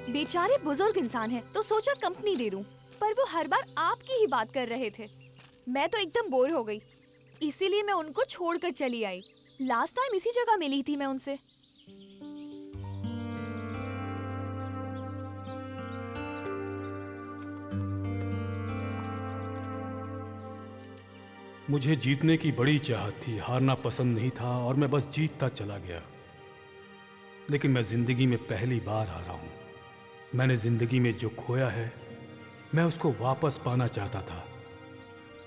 बेचारे बुजुर्ग इंसान हैं, तो सोचा कंपनी दे दूं, पर वो हर बार आपकी ही बात कर रहे थे। मैं तो एकदम बोर हो गई, इसीलिए मैं उनको छोड़कर चली आई। लास्ट टाइम इसी जगह मिली थी मैं उनसे। मुझे जीतने की बड़ी चाहत थी, हारना पसंद नहीं था और मैं बस जीतता चला गया। लेकिन मैं जिंदगी में पहली बार हारा हूं। मैंने जिंदगी में जो खोया है, मैं उसको वापस पाना चाहता था।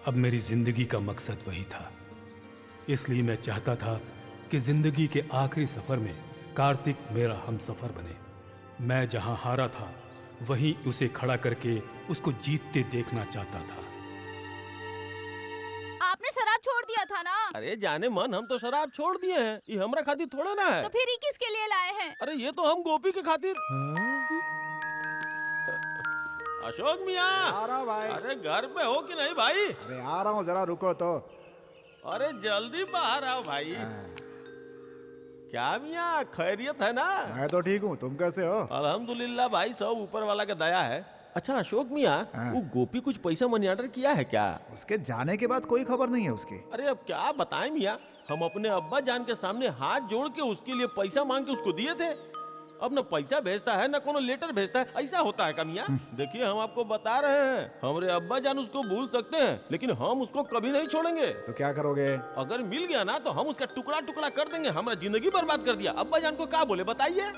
अब मेरी जिंदगी का मकसद वही था। इसलिए मैं चाहता था कि जिंदगी के आखिरी सफर में कार्तिक मेरा हमसफर बने। मैं जहां हारा था, वहीं उसे खड़ा करके उसको जीतते देखना चाहता था। आपने शराब छोड़ दिया था ना? अरे जाने मन, हम तो शराब छोड़ दिए हैं। ये हमरा खातिर थोड़ा ना है। तो फिर ये किसके लिए लाए हैं? अरे ये तो हम गोपी के खातिर। अशोक मियाँ, आ रहा हूँ भाई। अरे घर पे हो कि नहीं भाई? अरे आ रहा हूँ, जरा रुको तो। अरे जल्दी बाहर आओ भाई। क्या मियाँ, खैरियत है ना? मैं तो ठीक हूँ, तुम कैसे हो? अल्हम्दुलिल्लाह भाई, सब ऊपर वाला का दया है। अच्छा अशोक मियाँ, हाँ। वो गोपी कुछ पैसा मनी ऑर्डर किया है क्या? उसके जाने के बाद कोई खबर नहीं है उसकी। अरे अब क्या बताएं मियाँ, हम अपने अब्बा जान के सामने हाथ जोड़ के उसके लिए पैसा मांग के उसको दिए थे। अब न पैसा भेजता है न कोनो लेटर भेजता है। ऐसा होता है क्या मियाँ? देखिए हम आपको बता रहे हैं, हमारे अब्बा जान उसको भूल सकते हैं, लेकिन हम उसको कभी नहीं छोड़ेंगे। तो क्या करोगे? अगर मिल गया ना तो हम उसका टुकड़ा टुकड़ा कर देंगे। हमारा जिंदगी बर्बाद कर दिया। अब्बा जान को क्या बोले बताइए?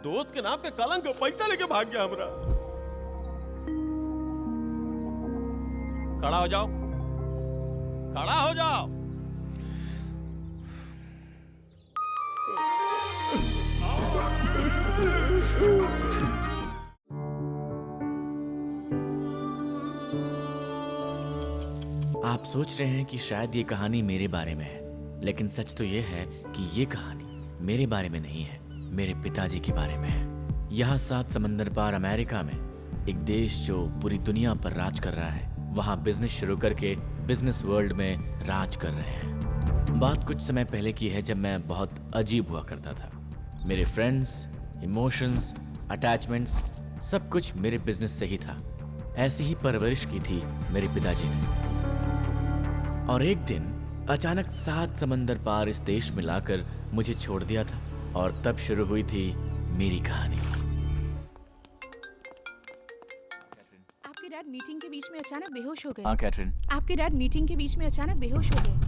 दोस्त के नाम पे कलंक, पैसा लेके भाग गया हमरा। खड़ा हो जाओ, खड़ा हो जाओ। आप सोच रहे हैं कि शायद ये कहानी मेरे बारे में है, लेकिन सच तो ये है कि ये कहानी मेरे बारे में नहीं है, मेरे पिताजी के बारे में है। यहाँ 7 समंदर पार अमेरिका में एक देश जो पूरी दुनिया पर राज कर रहा है, वहाँ बिजनेस शुरू करके बिजनेस वर्ल्ड में राज कर रहे हैं। बात कुछ समय पहले की है, जब मैं बहुत अजीब हुआ करता था। मेरे फ्रेंड्स, इमोशंस, अटैचमेंट्स सब कुछ मेरे बिजनेस से ही था। ऐसी ही परवरिश की थी मेरे पिताजी ने। और एक दिन अचानक 7 समंदर पार इस देश में लाकर मुझे छोड़ दिया था, और तब शुरू हुई थी मेरी कहानी। आपके डैड मीटिंग के बीच में अचानक बेहोश हो गए। हाँ कैथरीन। आपके डैड मीटिंग के बीच में अचानक बेहोश हो गए।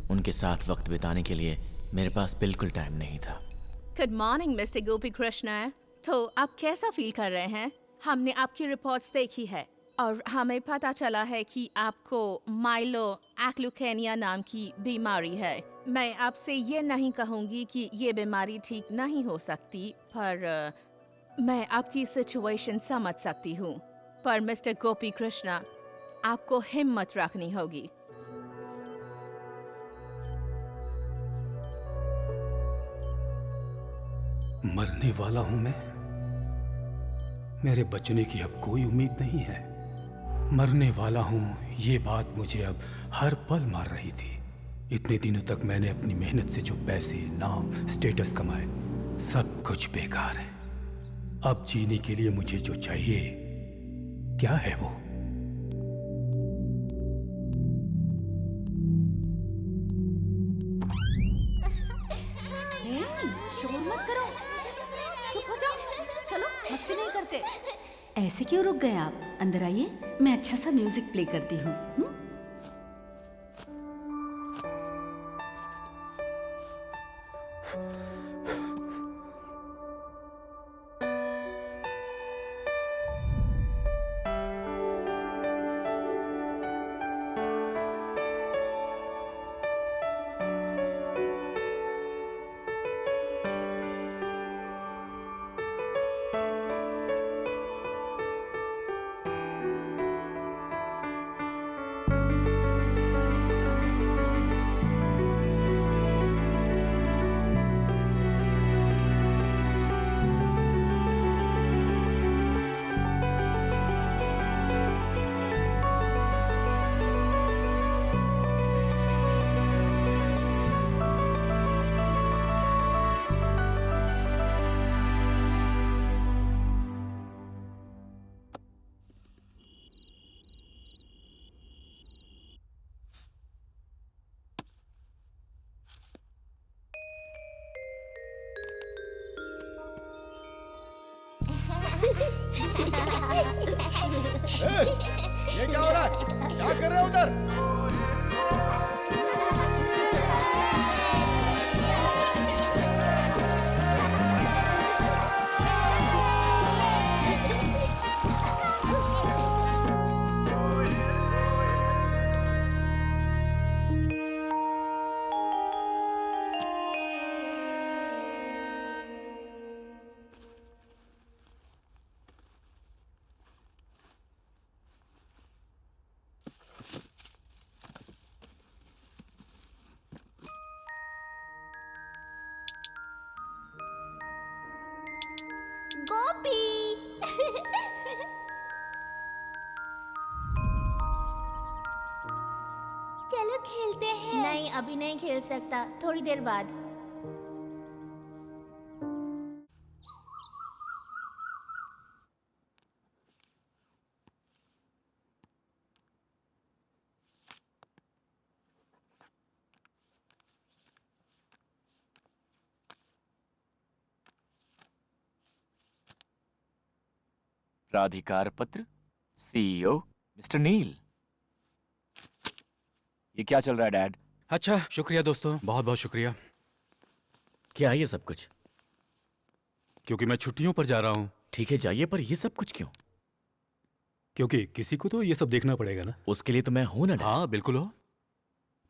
उनके साथ वक्त बिताने के लिए मेरे पास बिल्कुल टाइम नहीं था। गुड मॉर्निंग मिस्टर गोपी कृष्णा। तो आप कैसा फील कर रहे हैं? हमने आपकी रिपोर्ट्स देखी है और हमें पता चला है कि आपको माइलो एक्लुकेनिया नाम की बीमारी है। मैं आपसे ये नहीं कहूँगी कि ये बीमारी ठीक नहीं हो सकती, पर मैं आपकी सिचुएशन समझ सकती हूँ। पर मिस्टर गोपी कृष्णा, आपको हिम्मत रखनी होगी। मरने वाला हूं मैं? मेरे बचने की अब कोई उम्मीद नहीं है। मरने वाला हूं, ये बात मुझे अब हर पल मार रही थी। इतने दिनों तक मैंने अपनी मेहनत से जो पैसे, नाम, स्टेटस कमाए, सब कुछ बेकार है। अब जीने के लिए मुझे जो चाहिए, क्या है वो? शोर मत करो, चुप हो जाओ। चलो, मस्ती नहीं करते। ऐसे क्यों रुक गए आप? अंदर आइए, मैं अच्छा सा म्यूजिक प्ले करती हूँ। ये क्या हो रहा है? क्या कर रहे हो उधर? गोपी चलो खेलते हैं। नहीं, अभी नहीं खेल सकता, थोड़ी देर बाद। प्राधिकार पत्र, सीईओ मिस्टर नील। ये क्या चल रहा है डैड? अच्छा, शुक्रिया दोस्तों, बहुत बहुत शुक्रिया। क्या है ये सब कुछ? क्योंकि मैं छुट्टियों पर जा रहा हूँ। ठीक है जाइए, पर ये सब कुछ क्यों? क्योंकि किसी को तो ये सब देखना पड़ेगा ना। उसके लिए तो मैं हूं ना डैड। हाँ बिल्कुल हो,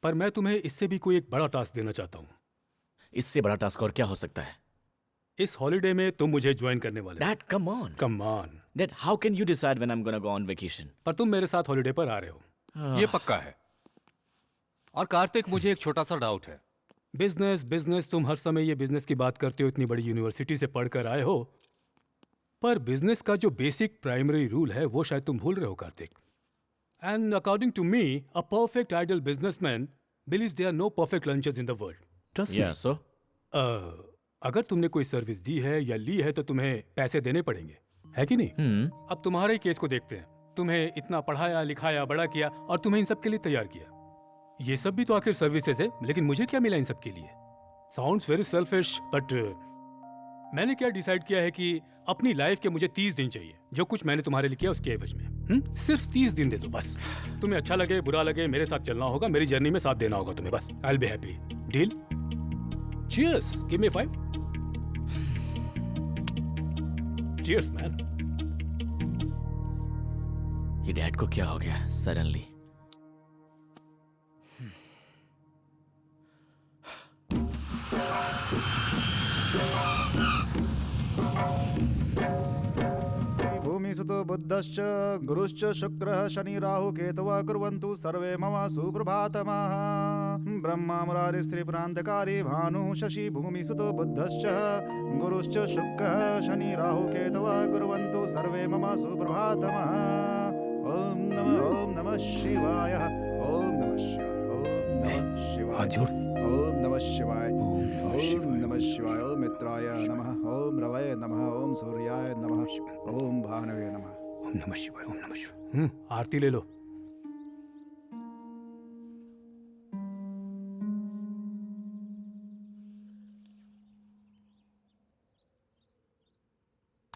पर मैं तुम्हें इससे भी कोई एक बड़ा टास्क देना चाहता हूँ। इससे बड़ा टास्क और क्या हो सकता है? इस हॉलिडे में तुम मुझे ज्वाइन करने वाले हो। Dad come on. Come on. Dad how can you decide when I am gonna go on vacation? पर तुम मेरे साथ हॉलिडे पर आ रहे हो, ये पक्का है। और कार्तिक, मुझे एक छोटा सा डाउट है। बिजनेस बिजनेस, तुम हर समय ये बिजनेस की बात करते हो, इतनी बड़ी यूनिवर्सिटी से पढ़कर आए हो, पर बिजनेस का जो बेसिक प्राइमरी रूल है वो शायद तुम भूल रहे हो Kartik. And according to me, a perfect ideal businessman believes there are no perfect lunches in the world. Trust या सो अगर तुमने कोई सर्विस दी है या ली है तो तुम्हें पैसे देने पड़ेंगे, है कि नहीं? अब तुम्हारे केस को देखते हैं। तुम्हें इतना पढ़ाया लिखाया बड़ा किया और तुम्हें इन सब के लिए तैयार किया। ये सब भी तो आखिर सर्विसेज है, लेकिन मुझे क्या मिला इन सब के लिए? साउंड्स वेरी सेल्फिश, बट मैंने क्या डिसाइड किया है कि अपनी लाइफ के मुझे 30 दिन चाहिए। जो कुछ मैंने तुम्हारे लिए किया उसके एवज में सिर्फ 30 दिन दे दो बस। तुम्हें अच्छा लगे बुरा लगे, मेरे साथ चलना होगा, मेरी जर्नी में साथ देना होगा तुम्हें, बस। I will be happy. Deal? Cheers, give me 5। Cheers man. ये डैड को क्या हो गया सडनली? भूमिसुतो बुद्धश्च गुरुश्च शुक्रः शनि राहु केतवः कुर्वन्तु सर्वे मम सुप्रभातमः। ब्रह्मा मुरारी स्त्रीप्रान्तकारी भानुः शशि भूमिसुतो बुद्धश्च गुरुश्च शुक्रः शनि राहु केतवः कुर्वन्तु सर्वे मम सुप्रभातमः। ओम नमः शिवाय। ओम नमः शिवाय। ओम नमः शिवाय। हाथ जोड़। ओम नमः शिवाय। ओम नमः शिवाय। ओम नमः शिवाय। ओम मित्राय नमः। ओम रवये नमः। ओम सूर्याय नमः। ओम भानवे नमः। ओम नमः शिवाय। ओम नमः शिवाय। आरती ले लो।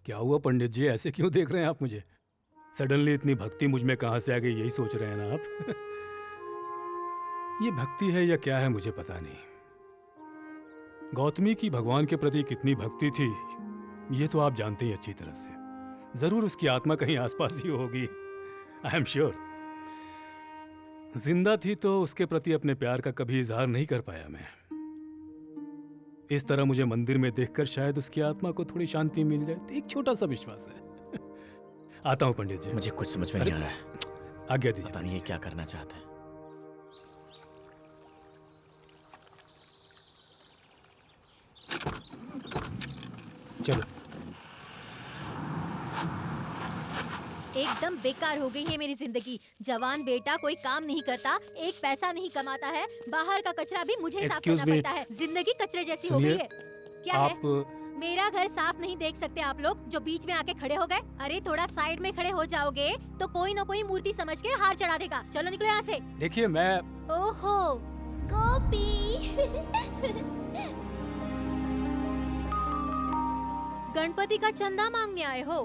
क्या हुआ पंडित जी, ऐसे क्यों देख रहे हैं आप मुझे? सडनली इतनी भक्ति मुझ में कहां से आ गई, यही सोच रहे हैं ना आप? ये भक्ति है या क्या है मुझे पता नहीं। गौतमी की भगवान के प्रति कितनी भक्ति थी ये तो आप जानते ही अच्छी तरह से। जरूर उसकी आत्मा कहीं आसपास ही होगी, आई एम श्योर। जिंदा थी तो उसके प्रति अपने प्यार का कभी इजहार नहीं कर पाया मैं। इस तरह मुझे मंदिर में देखकर शायद उसकी आत्मा को थोड़ी शांति मिल जाए, एक छोटा सा विश्वास है। आता हूं पंडित जी। मुझे कुछ समझ में नहीं आ रहा है। आज्ञा दीजिए। पता नहीं ये क्या करना चाहते हैं। चलो। एकदम बेकार हो गई है मेरी जिंदगी। जवान बेटा कोई काम नहीं करता, एक पैसा नहीं कमाता है, बाहर का कचरा भी मुझे साफ Excuse करना me. पड़ता है। जिंदगी कचरे जैसी हो सुनिए, गई है। क्या आप है? मेरा घर साफ नहीं देख सकते आप लोग जो बीच में आके खड़े हो गए? अरे थोड़ा साइड में खड़े हो जाओगे तो कोई ना कोई मूर्ति समझ के हार चढ़ा देगा। चलो निकलो यहाँ से। देखिए मैं ओहो गोपी गणपति का चंदा मांगने आए हो?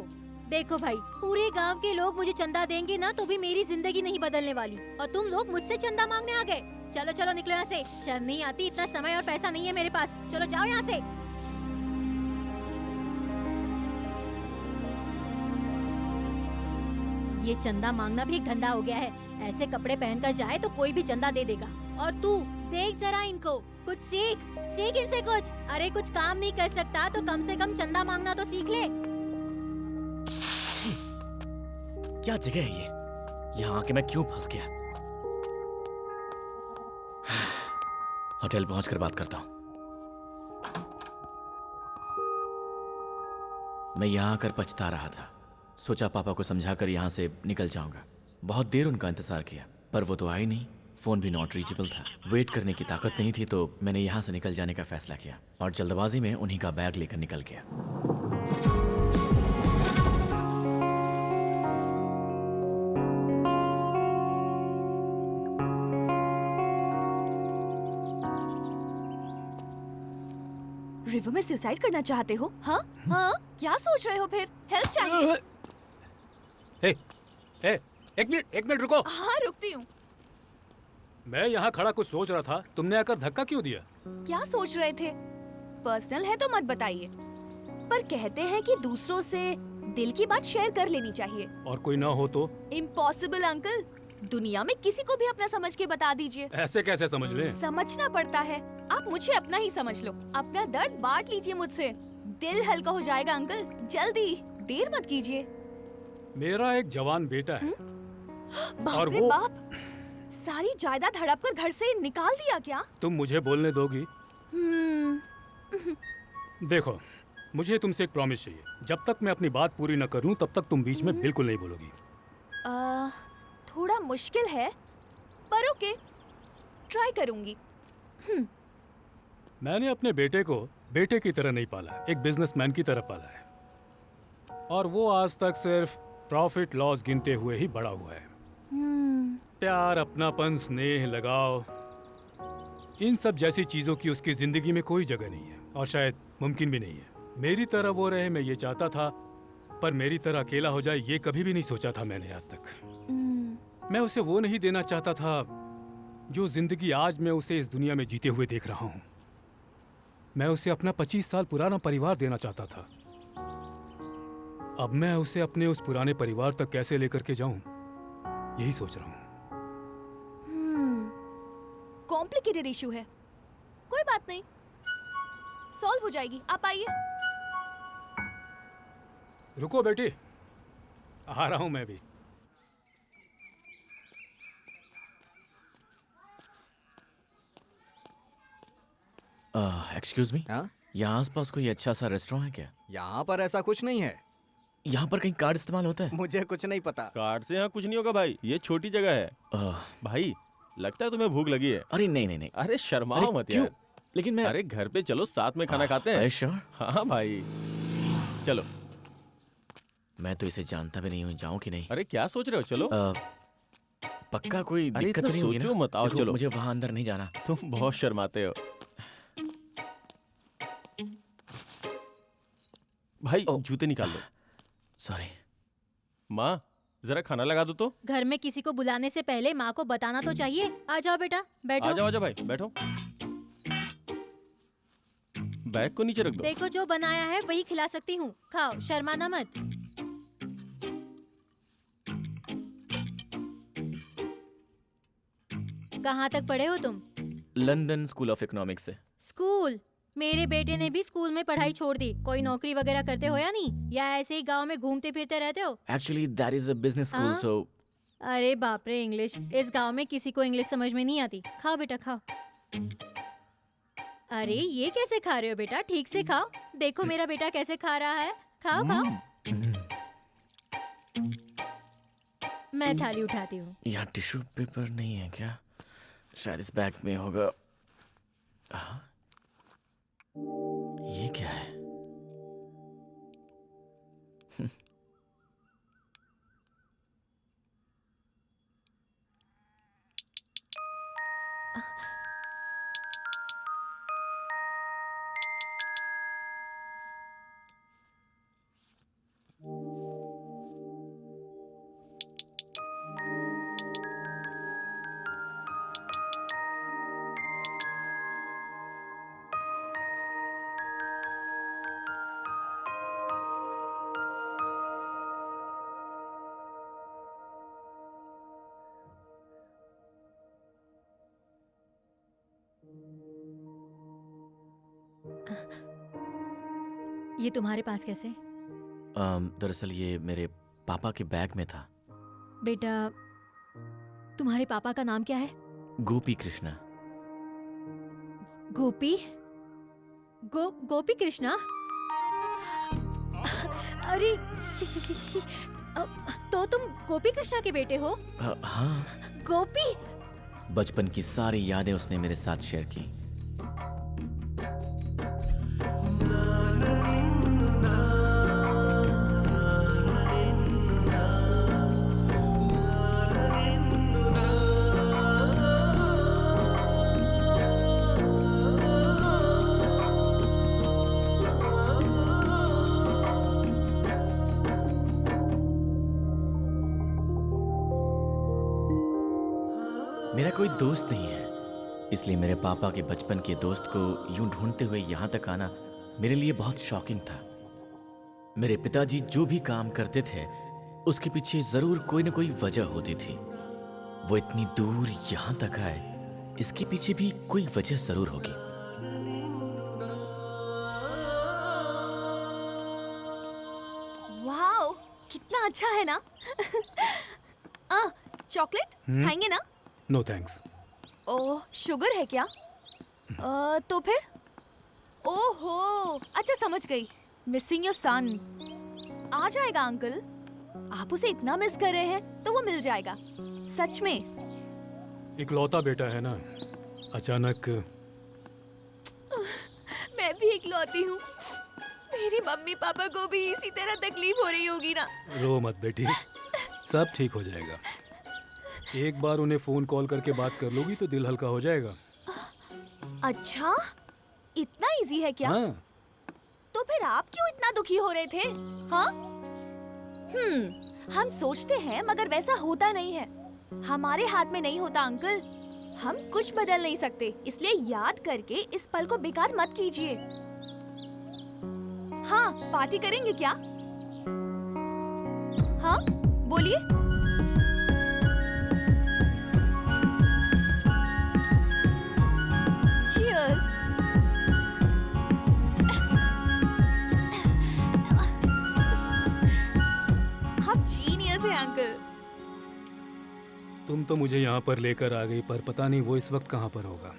देखो भाई, पूरे गांव के लोग मुझे चंदा देंगे ना तो भी मेरी जिंदगी नहीं बदलने वाली, और तुम लोग मुझसे चंदा मांगने आ गए। चलो चलो निकलो यहाँ से, शर्म नहीं आती? इतना समय और पैसा नहीं है मेरे पास, चलो जाओ यहाँ से। ये चंदा मांगना भी एक धंधा हो गया है। ऐसे कपड़े पहनकर जाए तो कोई भी चंदा दे देगा। और तू देख जरा इनको, कुछ सीख इनसे कुछ। अरे कुछ काम नहीं कर सकता तो कम से कम चंदा मांगना तो सीख ले। क्या जगह है ये? यहाँ आके मैं क्यों फंस गया? होटल पहुंचकर बात करता हूँ। मैं यहाँ आकर पछता रहा था। सोचा पापा को समझाकर यहाँ से निकल जाऊंगा। बहुत देर उनका इंतजार किया पर वो तो आए नहीं। फोन भी नॉट रीचेबल था। वेट करने की ताकत नहीं थी तो मैंने यहाँ से निकल जाने का फैसला किया और जल्दबाजी में उन्हीं का बैग लेकर निकल गया। रिवर में सुसाइड करना चाहते हो? हाँ हाँ, क्या सोच रहे हो फिर? हेल्प चाहिए? एक मिनट रुको। हाँ रुकती हूँ। मैं यहाँ खड़ा कुछ सोच रहा था, तुमने आकर धक्का क्यों दिया? क्या सोच रहे थे? पर्सनल है तो मत बताइए, पर कहते हैं कि दूसरों से दिल की बात शेयर कर लेनी चाहिए। और कोई ना हो तो? इम्पॉसिबल अंकल, दुनिया में किसी को भी अपना समझ के बता दीजिए। ऐसे कैसे समझ लें? समझना पड़ता है। आप मुझे अपना ही समझ लो, अपना दर्द बांट लीजिए मुझसे, दिल हल्का हो जाएगा अंकल। जल्दी, देर मत कीजिए। मेरा एक जवान बेटा है। बाप और रे वो बाप, सारी जायदाद हड़प कर घर से निकाल दिया क्या? तुम मुझे बोलने दोगी? देखो, मुझे तुमसे एक प्रॉमिस चाहिए। जब तक मैं अपनी बात पूरी न कर लूं तब तक तुम बीच में बिल्कुल नहीं बोलोगी। थोड़ा मुश्किल है पर ओके, ट्राई करूंगी। मैंने अपने बेटे को बेटे की तरह नहीं पाला, एक बिजनेसमैन की तरह पाला है और वो आज तक सिर्फ प्रॉफिट लॉस गिनते हुए ही बड़ा हुआ है। प्यार, अपनापन, स्नेह, लगाव, इन सब जैसी चीजों की उसकी जिंदगी में कोई जगह नहीं है और शायद मुमकिन भी नहीं है। मेरी तरह वो रहे, मैं ये चाहता था, पर मेरी तरह अकेला हो जाए ये कभी भी नहीं सोचा था मैंने आज तक। मैं उसे वो नहीं देना चाहता था जो जिंदगी आज मैं उसे इस दुनिया में जीते हुए देख रहा हूँ। मैं उसे अपना 25 साल पुराना परिवार देना चाहता था। अब मैं उसे अपने उस पुराने परिवार तक कैसे लेकर के जाऊं, यही सोच रहा हूँ। कॉम्प्लिकेटेड इशू है, कोई बात नहीं, सॉल्व हो जाएगी। आप आइए। रुको बेटी, आ रहा हूं मैं भी। एक्सक्यूज मी, हाँ? यहाँ आसपास कोई अच्छा सा रेस्टोरेंट है क्या? यहाँ पर ऐसा कुछ नहीं है। यहाँ पर कहीं कार्ड इस्तेमाल होता है? मुझे कुछ नहीं पता। कार्ड से यहाँ कुछ नहीं होगा भाई, ये छोटी जगह है। भाई लगता है तुम्हें भूख लगी है। अरे नहीं। अरे शर्माओ मत यार। लेकिन मैं अरे घर पे चलो, साथ में खाना खाते हैं। श्योर? हाँ भाई चलो। मैं तो इसे जानता भी नहीं हूँ, जाऊँ कि नहीं? अरे क्या सोच रहे हो? चलो। पक्का कोई अरे दिक्कत इतना नहीं होगी ना? सोचो मत, आओ देखो, चलो। मुझे वहाँ अंदर नहीं जाना। तुम बहुत शर्माते हो भाई। जूते निकाल लो। सॉरी। माँ जरा खाना लगा दो तो। घर में किसी को बुलाने से पहले माँ को बताना तो चाहिए। आ जाओ बेटा, बैठो। आ जाओ भाई, बैठो। बैग को नीचे रख दो। देखो जो बनाया है वही खिला सकती हूँ, खाओ, शर्माना मत। कहाँ तक पढ़े हो तुम? लंदन स्कूल ऑफ इकोनॉमिक्स से। स्कूल? मेरे बेटे ने भी स्कूल में पढ़ाई छोड़ दी। कोई नौकरी वगैरह करते हो या नहीं, या ऐसे ही गांव में घूमते फिरते रहते हो? Actually that is a business school हाँ? सो। अरे बाप रे, इंग्लिश! इस गांव में किसी को इंग्लिश समझ में नहीं आती। खाओ बेटा खाओ। अरे ये कैसे खा रहे हो बेटा? ठीक से खाओ। देखो मेरा बेटा कैसे खा रहा है। खाओ खाओ। मैं थाली उठाती हूँ। यहाँ टिश्यू पेपर नहीं है क्या? शायद इस बैग में होगा। ये क्या है? ये तुम्हारे पास कैसे? दरअसल ये मेरे पापा के बैग में था। बेटा, तुम्हारे पापा का नाम क्या है? गोपी कृष्णा। गोपी? गोपी कृष्णा? अरे तो तुम गोपी कृष्णा के बेटे हो? हाँ। गोपी? बचपन की सारी यादें उसने मेरे साथ शेयर की। मेरा कोई दोस्त नहीं है, इसलिए मेरे पापा के बचपन के दोस्त को यूं ढूंढते हुए यहाँ तक आना मेरे लिए बहुत शॉकिंग था। मेरे पिताजी जो भी काम करते थे उसके पीछे जरूर कोई न कोई वजह होती थी। वो इतनी दूर यहाँ तक आए, इसके पीछे भी कोई वजह जरूर होगी। वाओ, कितना अच्छा है ना। चॉकलेट खाएंगे ना? No thanks. ओह, शुगर है क्या? तो फिर? ओहो, अच्छा समझ गई। Missing your son. आ जाएगा अंकल। आप उसे इतना मिस कर रहे हैं तो वो मिल जाएगा, सच में। इकलौता बेटा है ना, अचानक। मैं भी इकलौती हूँ। मेरी मम्मी पापा को भी इसी तरह तकलीफ हो रही होगी ना। रो मत बेटी, सब ठीक हो जाएगा। एक बार उन्हें फोन कॉल करके बात कर लोगी तो दिल हल्का हो जाएगा। अच्छा, इतना इजी है क्या? हाँ। तो फिर आप क्यों इतना दुखी हो रहे थे? हाँ? हम सोचते हैं मगर वैसा होता नहीं है। हमारे हाथ में नहीं होता अंकल। हम कुछ बदल नहीं सकते, इसलिए याद करके इस पल को बेकार मत कीजिए। हाँ, पार्टी करेंगे क्या? हाँ, बोलिए। Cheers. आप जीनियस हैं अंकल। तुम तो मुझे यहाँ पर लेकर आ गई, पर पता नहीं वो इस वक्त कहाँ पर होगा।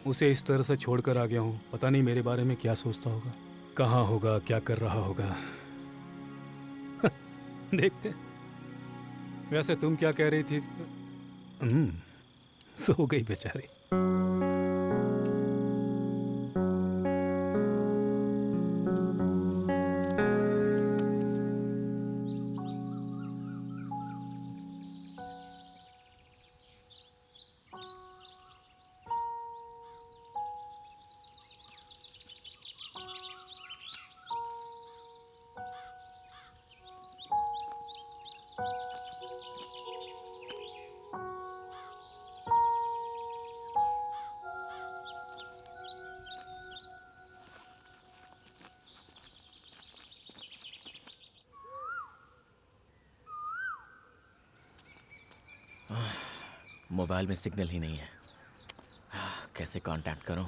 उसे इस तरह से छोड़कर आ गया हूँ, पता नहीं मेरे बारे में क्या सोचता होगा, कहाँ होगा, क्या कर रहा होगा। देखते। वैसे तुम क्या कह रही थी? सो गई बेचारी। मोबाइल में सिग्नल ही नहीं है, कैसे कांटेक्ट करूं?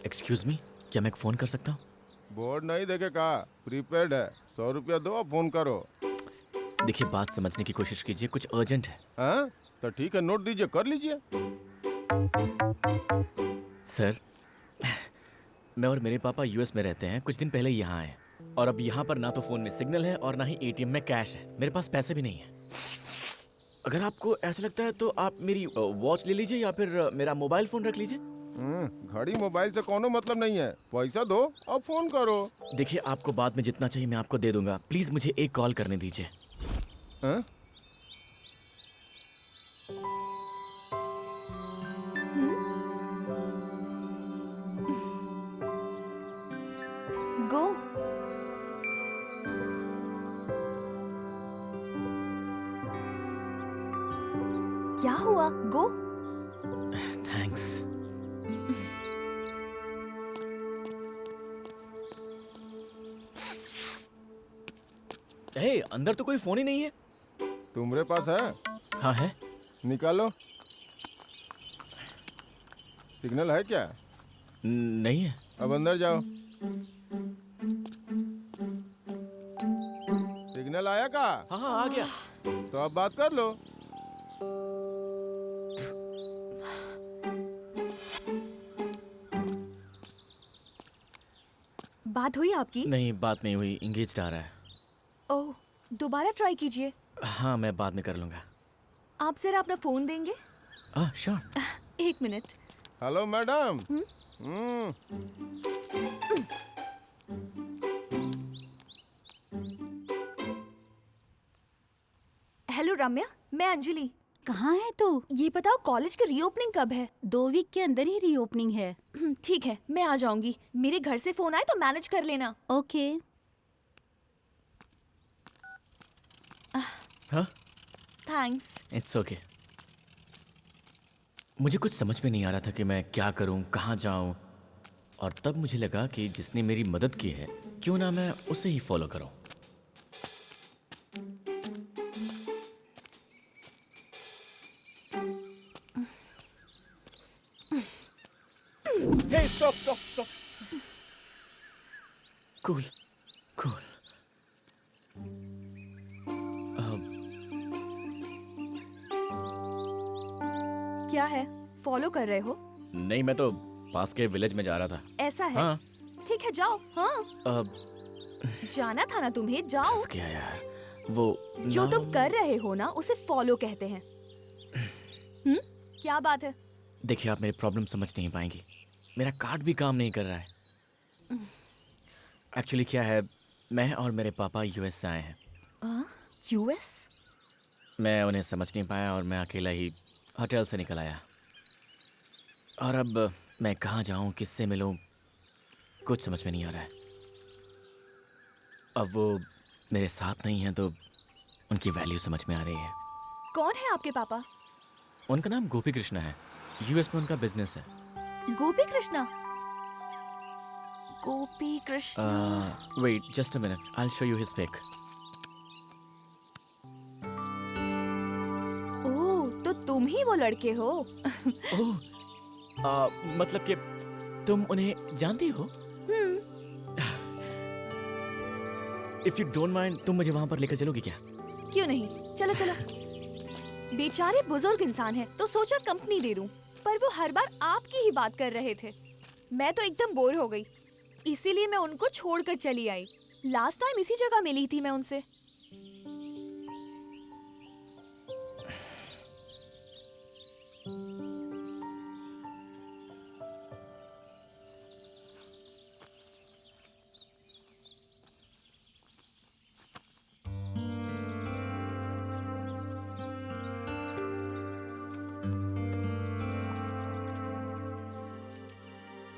एक्सक्यूज मी, क्या मैं एक फोन कर सकता हूँ? बोर्ड नहीं देखे कहा, प्रीपेड है। 100 रुपया दो, आप फोन करो। देखिए, बात समझने की कोशिश कीजिए, कुछ अर्जेंट है। हाँ, तो ठीक है, नोट दीजिए, कर लीजिए। सर, मैं और मेरे पापा यूएस में रहते हैं, कुछ दिन पहले यहाँ आए, और अब यहाँ पर ना तो फोन में सिग्नल है और ना ही एटीएम में कैश है। मेरे पास पैसे भी नहीं है। अगर आपको ऐसा लगता है तो आप मेरी वॉच ले लीजिए या फिर मेरा मोबाइल फोन रख लीजिए। घड़ी मोबाइल से कोनो मतलब नहीं है, पैसा दो और फोन करो। देखिए, आपको बाद में जितना चाहिए मैं आपको दे दूंगा, प्लीज मुझे एक कॉल करने दीजिए। हाँ? गो। क्या हुआ? गो। थैंक्स। अंदर तो कोई फोन ही नहीं है। तुम्हारे पास है? हाँ है। निकालो। सिग्नल है क्या? नहीं है। अब अंदर जाओ। सिग्नल आया का? हाँ हाँ आ गया। तो अब बात कर लो। बात हुई आपकी? नहीं, बात नहीं हुई। इंगेज आ रहा है। ओह, दोबारा ट्राई कीजिए। हाँ, मैं बाद में कर लूँगा। आप जरा अपना फोन देंगे? श्योर। 1 मिनट। Hello madam. हेलो रम्या, मैं अंजलि। कहाँ है तू? ये बताओ कॉलेज की रीओपनिंग कब है? 2 वीक के अंदर ही रीओपनिंग है। ठीक है, मैं आ जाऊंगी। मेरे घर से फोन आए तो मैनेज कर लेना। ओके। हाँ? थैंक्स। It's okay. मुझे कुछ समझ में नहीं आ रहा था कि मैं क्या करूं, कहाँ जाऊं, और तब मुझे लगा कि जिसने मेरी मदद की है क्यों ना मैं उसे ही फॉलो करूं। Hey stop stop stop. Cool cool. क्या है, फॉलो कर रहे हो? नहीं, मैं तो पास के विलेज में जा रहा था। ऐसा है? हाँ। ठीक है, जाओ। हाँ, जाना था ना तुम्हें, जाओ। फंस गया यार। वो जो तुम कर रहे हो ना उसे फॉलो कहते हैं। क्या बात है? देखिए, आप मेरी प्रॉब्लम समझ नहीं पाएंगी। मेरा कार्ड भी काम नहीं कर रहा है। एक्चुअली क्या है, मैं और मेरे पापा यूएस से आए हैं। यूएस? मैं उन्हें समझ नहीं पाया और मैं अकेला ही होटल से निकल आया। और अब मैं कहाँ जाऊँ, किससे मिलूँ, कुछ समझ में नहीं आ रहा है। अब वो मेरे साथ नहीं हैं तो उनकी वैल्यू समझ में आ रही है। कौन है आपके पापा? उनका नाम गोपी कृष्णा है। यूएस में उनका बिजनेस है। Gopi Krishna? Gopi Krishna. Wait just a minute, I will show you his pic. Oh, तो तुम ही वो लड़के हो। ओह, मतलब कि तुम उन्हें जानती हो? इफ यू डोंट माइंड, तुम मुझे वहां पर लेकर चलोगी क्या? क्यों नहीं, चलो चलो। बेचारे बुजुर्ग इंसान हैं, तो सोचा कंपनी दे दूं, पर वो हर बार आपकी ही बात कर रहे थे। मैं तो एकदम बोर हो गई, इसीलिए मैं उनको छोड़कर चली आई। लास्ट टाइम इसी जगह मिली थी मैं उनसे।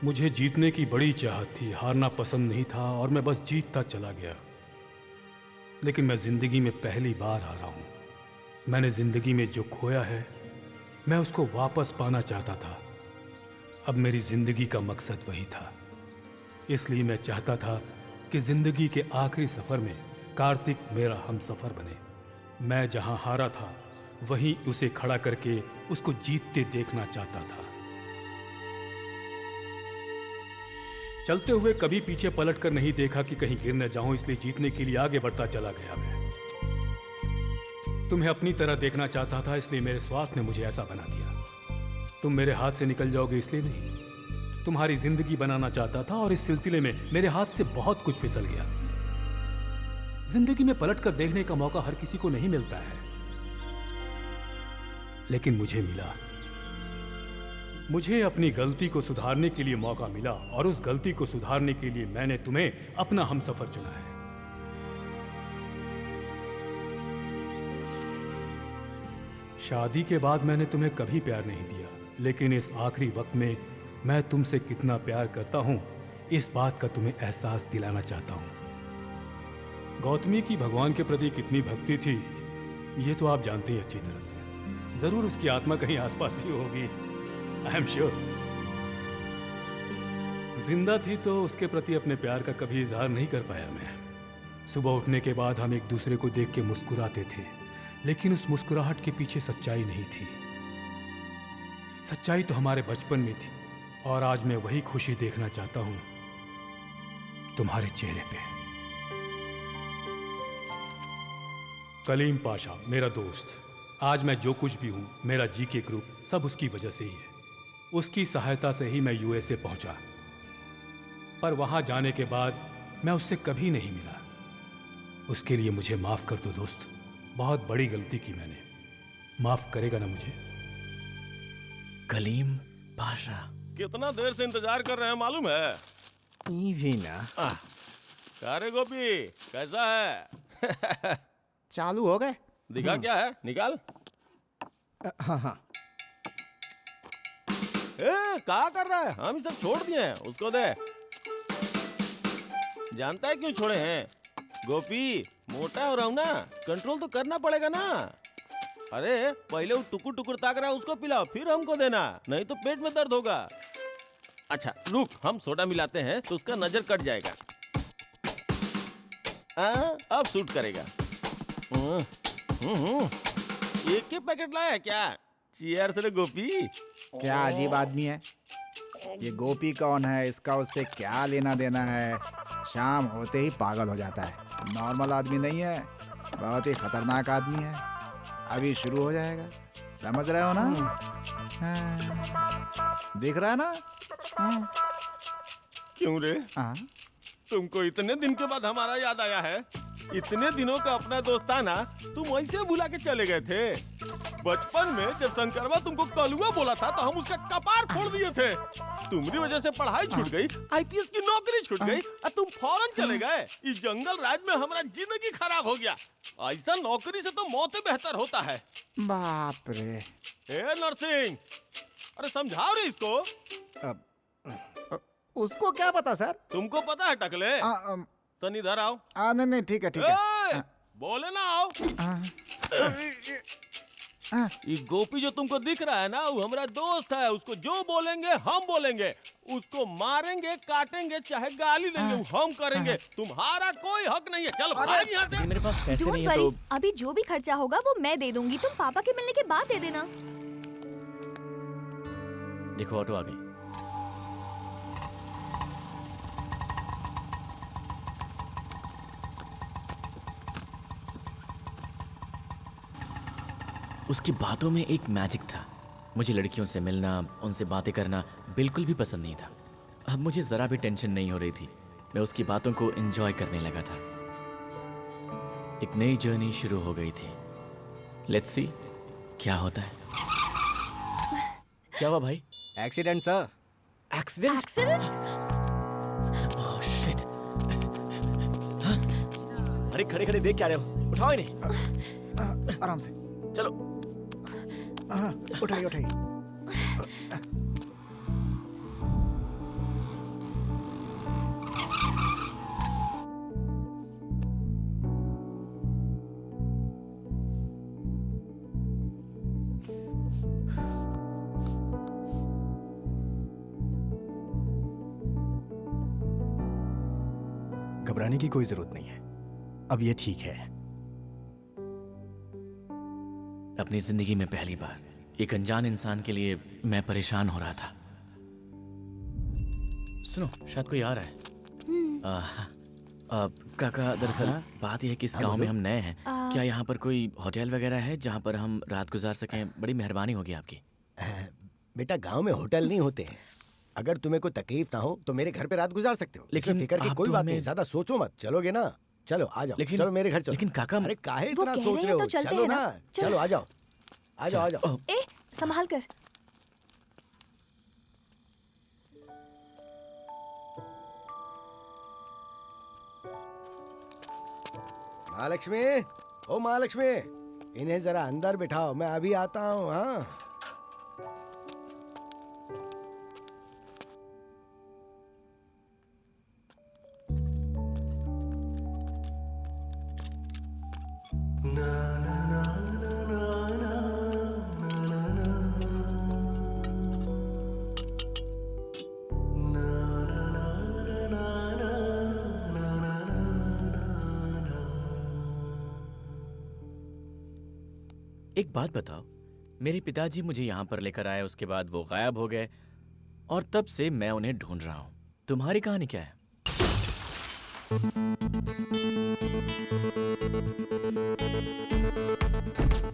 मुझे जीतने की बड़ी चाहत थी, हारना पसंद नहीं था और मैं बस जीतता चला गया। लेकिन मैं जिंदगी में पहली बार हारा हूं। मैंने जिंदगी में जो खोया है मैं उसको वापस पाना चाहता था। अब मेरी जिंदगी का मकसद वही था। इसलिए मैं चाहता था कि जिंदगी के आखिरी सफर में कार्तिक मेरा हमसफर बने। मैं जहां हारा था वहीं उसे खड़ा करके उसको जीतते देखना चाहता था। चलते हुए कभी पीछे पलट कर नहीं देखा कि कहीं गिर न जाऊं, इसलिए जीतने के लिए आगे बढ़ता चला गया। मैं तुम्हें अपनी तरह देखना चाहता था, इसलिए मेरे स्वार्थ ने मुझे ऐसा बना दिया। तुम मेरे हाथ से निकल जाओगे इसलिए नहीं, तुम्हारी जिंदगी बनाना चाहता था और इस सिलसिले में मेरे हाथ से बहुत कुछ फिसल गया। जिंदगी में पलट कर देखने का मौका हर किसी को नहीं मिलता है, लेकिन मुझे मिला। मुझे अपनी गलती को सुधारने के लिए मौका मिला और उस गलती को सुधारने के लिए मैंने तुम्हें अपना हमसफर चुना है। शादी के बाद मैंने तुम्हें कभी प्यार नहीं दिया, लेकिन इस आखिरी वक्त में मैं तुमसे कितना प्यार करता हूं इस बात का तुम्हें एहसास दिलाना चाहता हूं। गौतमी की भगवान के प्रति कितनी भक्ति थी ये तो आप जानते ही अच्छी तरह से। जरूर उसकी आत्मा कहीं आसपास ही होगी, आई एम श्योर। जिंदा थी तो उसके प्रति अपने प्यार का कभी इजहार नहीं कर पाया मैं। सुबह उठने के बाद हम एक दूसरे को देख के मुस्कुराते थे, लेकिन उस मुस्कुराहट के पीछे सच्चाई नहीं थी। सच्चाई तो हमारे बचपन में थी, और आज मैं वही खुशी देखना चाहता हूं तुम्हारे चेहरे पे। कलीम पाशा मेरा दोस्त, आज मैं जो कुछ भी हूं, मेरा जीके ग्रुप, सब उसकी वजह से ही है। उसकी सहायता से ही मैं यूएसए पहुंचा, पर वहां जाने के बाद मैं उससे कभी नहीं मिला। उसके लिए मुझे माफ कर दो दोस्त, बहुत बड़ी गलती की मैंने। माफ करेगा ना मुझे? कलीम पाशा। कितना देर से इंतजार कर रहे हैं मालूम है? भी ना। क्या रे गोपी, कैसा है? चालू हो गए? दिखा क्या है, निकाल। हाँ हाँ। क्या कर रहा है? हम सब छोड़ दिए हैं, उसको दे। जानता है क्यों छोड़े हैं? गोपी मोटा हो रहा हूं ना, कंट्रोल तो करना पड़ेगा ना। अरे पहले वो टुकुर टुकुर ताक रहा है, उसको पिलाओ, फिर हमको देना, नहीं तो पेट में दर्द होगा। अच्छा रुक, हम सोडा मिलाते हैं तो उसका नजर कट जाएगा। अब सूट करेगा। एक ही पैकेट लाया है क्या? चीयर्स रे गोपी। क्या अजीब आदमी है ये। गोपी कौन है, इसका उससे क्या लेना देना है? शाम होते ही पागल हो जाता है। नॉर्मल आदमी नहीं है, बहुत ही खतरनाक आदमी है। अभी शुरू हो जाएगा, समझ रहे हो ना? हाँ। दिख रहा है ना? क्यों रे? तुमको इतने दिन के बाद हमारा याद आया है? इतने दिनों का अपना दोस्ताना तुम ऐसे भुला के चले गए थे। बचपन में जब शंकरवा तुमको कलुआ बोला था तो हम उसका कपार फोड़ दिए थे। तुम्हारी वजह से पढ़ाई छूट गई, आईपीएस की नौकरी छूट गई और तुम फौरन चले गए। इस जंगल राज में हमारा जिंदगी खराब हो गया। ऐसा नौकरी से तो मौत बेहतर होता है। बाप रे। ए नरसिंह, अरे समझाओ रे इसको। उसको क्या पता सर? तुमको पता है टकले? तनी इधर आओ। नहीं नहीं ठीक है ठीक है। बोले ना आओ। ये गोपी जो तुमको दिख रहा है ना, वो हमारा दोस्त है। उसको जो बोलेंगे हम बोलेंगे, उसको मारेंगे, काटेंगे, चाहे गाली देंगे, वो हम करेंगे। तुम्हारा कोई हक नहीं है। चलो भाग यहाँ से। मेरे पास पैसे Don't नहीं है worry, तो अभी जो भी खर्चा होगा वो मैं दे दूंगी। तुम पापा के मिलने के बाद दे देना। देखो ऑटो आ गई। उसकी बातों में एक मैजिक था। मुझे लड़कियों से मिलना, उनसे बातें करना बिल्कुल भी पसंद नहीं था। अब मुझे जरा भी टेंशन नहीं हो रही थी। मैं उसकी बातों को एंजॉय करने लगा था। एक नई जर्नी शुरू हो गई थी। लेट्स सी क्या होता है। क्या हुआ भाई? Accident sir. Accident? Accident? Oh shit. अरे खड़े खड़े देख क्या रहे हो? उठाओ इन्हें। आराम से चलो। उठाइए उठाइए। घबराने की कोई जरूरत नहीं है, अब ये ठीक है। अपनी जिंदगी में पहली बार एक अनजान इंसान के लिए मैं परेशान हो रहा था। सुनो, शायद कोई आ रहा है। काका, दरअसल बात यह है कि इस गांव में हम नए हैं। क्या यहाँ पर कोई होटल वगैरह है जहाँ पर हम रात गुजार सकें? बड़ी मेहरबानी होगी आपकी। बेटा गांव में होटल नहीं होते हैं। अगर तुम्हें कोई तकलीफ ना हो तो मेरे घर पे रात गुजार सकते हो। लेकिन फिक्र की आप कोई तो बात नहीं, हमें- ज्यादा सोचो मत। चलोगे ना? चलो आ जाओ। लेकिन- चलो मेरे घर चलो। लेकिन काका- अरे काहे वो इतना कह सोच रहे रहे हैं हो? तो चलते चलो हैं ना। ना, चलो। चलो आ जाओ आ जाओ आ जाओ। ए, संभाल कर। महालक्ष्मी, ओ महालक्ष्मी, इन्हें जरा अंदर बिठाओ, मैं अभी आता हूँ। हाँ एक बात बताओ, मेरे पिताजी मुझे यहाँ पर लेकर आए, उसके बाद वो गायब हो गए और तब से मैं उन्हें ढूंढ रहा हूँ। तुम्हारी कहानी क्या है?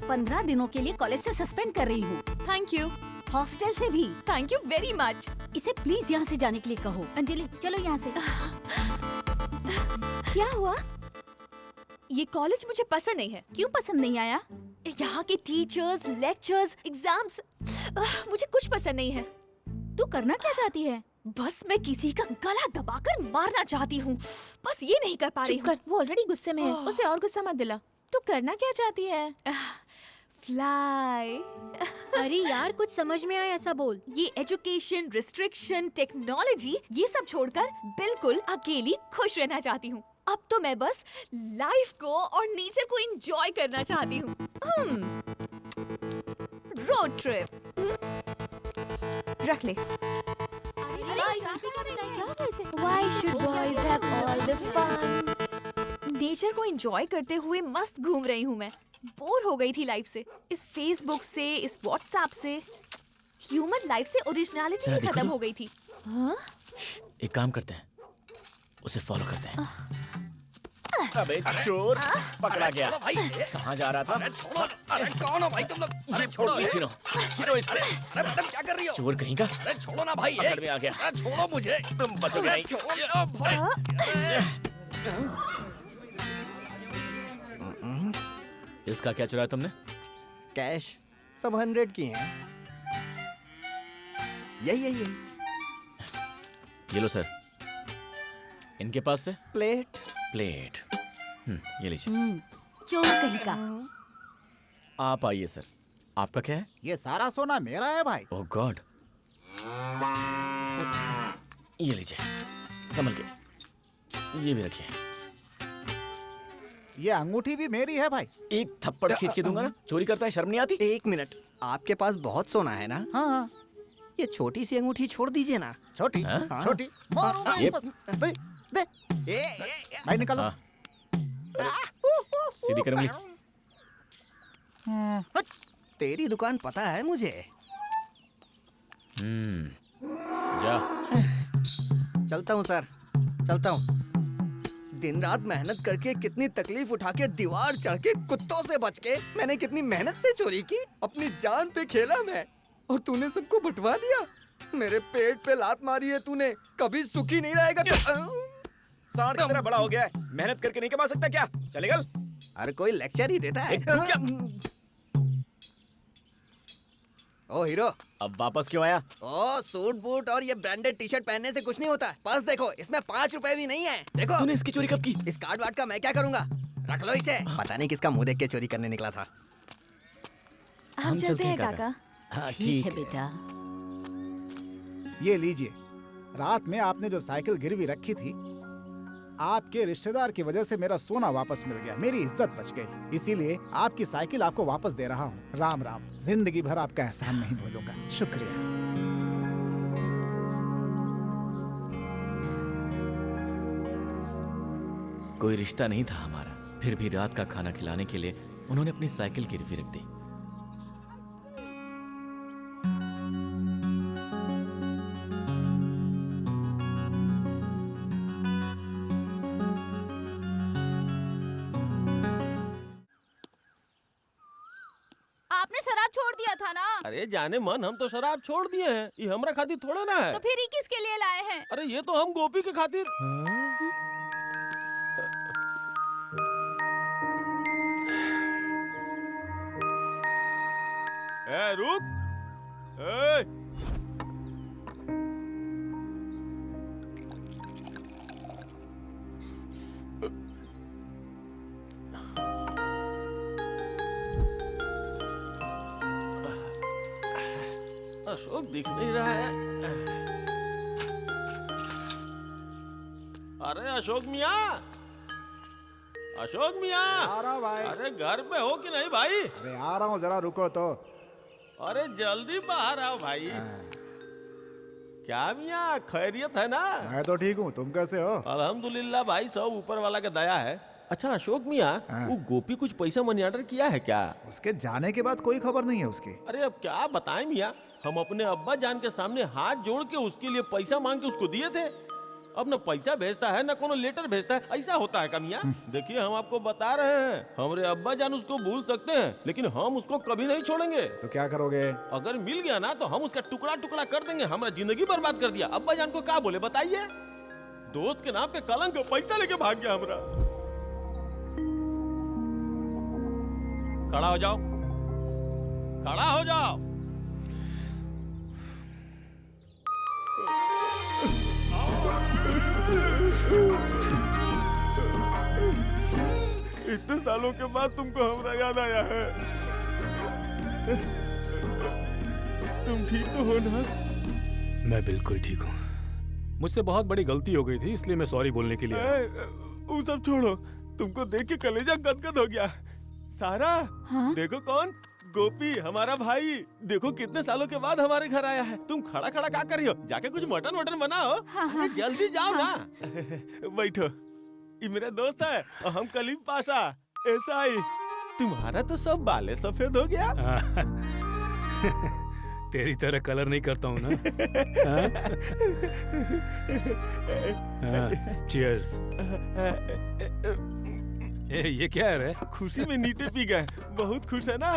पंद्रह दिनों के लिए कॉलेज से सस्पेंड कर रही हूँ, थैंक यू, हॉस्टल से भी। Thank you very much. इसे प्लीज यहाँ से जाने के लिए कहो। अंजलि चलो यहाँ से। क्या हुआ? ये कॉलेज मुझे पसंद नहीं है। क्यों पसंद नहीं आया? यहाँ के टीचर्स, लेक्चर्स, एग्जाम्स, मुझे कुछ पसंद नहीं है। तू करना क्या चाहती है? बस मैं किसी का गला दबाकर मारना चाहती हूँ, बस ये नहीं कर पा रही चुप हूँ। कर, वो ऑलरेडी गुस्से में है, उसे और गुस्सा मत दिला। तू करना क्या चाहती है? फ्लाई। अरे यार कुछ समझ में आए ऐसा बोल। ये एजुकेशन, रिस्ट्रिक्शन, टेक्नोलॉजी, ये सब छोड़कर बिल्कुल अकेली खुश रहना चाहती हूँ। अब तो मैं बस लाइफ को और नेचर को एंजॉय करना चाहती हूँ। रोड ट्रिप रख ले। Why should boys have all the fun? Nature को एंजॉय करते हुए मस्त घूम रही हूँ मैं। बोर हो गई थी लाइफ से, इस फेसबुक से, इस व्हाट्सएप से। ह्यूमन लाइफ से ओरिजिनलिटी जरा ही देखो खत्म तो। हो गई थी। हाँ? एक काम करते हैं, उसे फॉलो करते हैं। अबे चोर पकड़ा गया। कहाँ जा रहा था? अरे कौन हो भाई तुम लोग? ये छोड़ो, छिनो इससे। अरे मैडम क्या कर रही हो? चोर कहीं का। अरे छोड़ो ना भाई। पकड़ में आ गया। अरे छोड़ो मुझे। तुम बचोगे नहीं। इसका क्या चुराया तुमने? कैश सब 100 की हैं। यही ये लो सर। इनके पास से प्लेट। ये लीजिए। चोर कहीं का। आप आइए सर। आपका क्या है? ये सारा सोना मेरा है भाई। ओह गॉड। ये लीजिए, संभल के। ये भी रखिए। ये अंगूठी भी मेरी है भाई। एक थप्पड़ खींच के दूंगा ना। चोरी करता है, शर्म नहीं आती? एक मिनट, आपके पास बहुत सोना है ना? हाँ। ये छोटी सी अंगूठी छोड़ दीजिए ना। छोटी हाँ? छोटी मारूंगा ये- बस। दे भाई निकालो। हाँ। सीधी करूंगी। तेरी दुकान पता है मुझे। जा। चलता हूँ सर, चलता हूँ। दिन रात मेहनत करके, कितनी तकलीफ उठा के, दीवार चढ़ के, कुत्तों से बच के, मैंने कितनी मेहनत से चोरी की। अपनी जान पे खेला मैं, और तूने सबको बंटवा दिया। मेरे पेट पे लात मारी है तूने। कभी सुखी नहीं रहेगा तू। सांड की तरह बड़ा हो गया है। मेहनत करके नहीं कमा सकता क्या? चलेगा? अरे कोई लेक्चर ही देता है। ओ हीरो, अब वापस क्यों आया? ओ सूट बूट और ये ब्रांडेड टी शर्ट पहनने से कुछ नहीं होता। पर्स देखो, इसमें 5 रुपए भी नहीं है। देखो। तूने इसकी चोरी कब की? इस कार्ड वार्ड का मैं क्या करूंगा? रख लो इसे। पता नहीं किसका मुंह देख के चोरी करने निकला था। हम चलते हैं काका। हाँ ठीक है बेटा। ये लीजिए, रात में आपने जो साइकिल गिरवी रखी थी, आपके रिश्तेदार की वजह से मेरा सोना वापस मिल गया, मेरी इज्जत बच गई। इसीलिए आपकी साइकिल आपको वापस दे रहा हूँ। राम राम। जिंदगी भर आपका एहसान नहीं भूलूंगा। शुक्रिया। कोई रिश्ता नहीं था हमारा, फिर भी रात का खाना खिलाने के लिए उन्होंने अपनी साइकिल गिरवी रख दी। आपने शराब छोड़ दिया था ना? अरे जाने मन, हम तो शराब छोड़ दिए हैं। ये हमरा खातिर थोड़े ना है। तो फिर ये किसके लिए लाए हैं? अरे ये तो हम गोपी के खातिर। ए रुक। ए अशोक दिख नहीं रहा है। अरे अशोक मियाँ, अशोक मियाँ। आ रहा हूँ भाई। अरे घर पे हो कि नहीं भाई? अरे आ रहा हूँ, जरा रुको तो। अरे जल्दी बाहर आओ भाई। क्या मियाँ, खैरियत है ना? मैं तो ठीक हूँ, तुम कैसे हो? अल्हम्दुलिल्लाह भाई, सब ऊपर वाला का दया है। अच्छा अशोक मियाँ, हाँ। वो गोपी कुछ पैसा मनी ऑर्डर किया है क्या? उसके जाने के बाद कोई खबर नहीं है उसकी। अरे अब क्या बताएं मियाँ, हम अपने अब्बा जान के सामने हाथ जोड़ के उसके लिए पैसा मांग के उसको दिए थे। अब न पैसा भेजता है न कोनो लेटर भेजता है, ऐसा होता है क्या मियाँ? देखिए हम आपको बता रहे हैं, हमारे अब्बा जान उसको भूल सकते हैं लेकिन हम उसको कभी नहीं छोड़ेंगे। तो क्या करोगे? अगर मिल गया ना तो हम उसका टुकड़ा टुकड़ा कर देंगे। हमारा जिंदगी बर्बाद कर दिया। अब्बा जान को क्या बोले बताइए? दोस्त के नाम पे कलंक, पैसा लेके भाग गया हमारा। खड़ा हो जाओ, खड़ा हो जाओ। इतने सालों के बाद तुमको हमारा याद आया है। तुम ठीक तो हो ना? मैं बिल्कुल ठीक हूँ। मुझसे बहुत बड़ी गलती हो गई थी, इसलिए मैं सॉरी बोलने के लिए आया। वो सब छोड़ो, तुमको देख के कलेजा गदगद हो गया। सारा, हाँ? देखो कौन, गोपी हमारा भाई। देखो कितने सालों के बाद हमारे घर आया है। तुम खड़ा खड़ा क्या कर रही हो? जाके कुछ मटन वटन बनाओ। हाँ, हाँ, अरे जल्दी जाओ हाँ। ना। बैठो, ये मेरा दोस्त है और हम कलीम पाशा। ऐसा ही तुम्हारा तो सब बाले सफेद हो गया। तेरी तरह कलर नहीं करता हूँ ना। चीयर्स। ये क्या है रे? खुशी में नीटे पी गए, बहुत खुश है ना।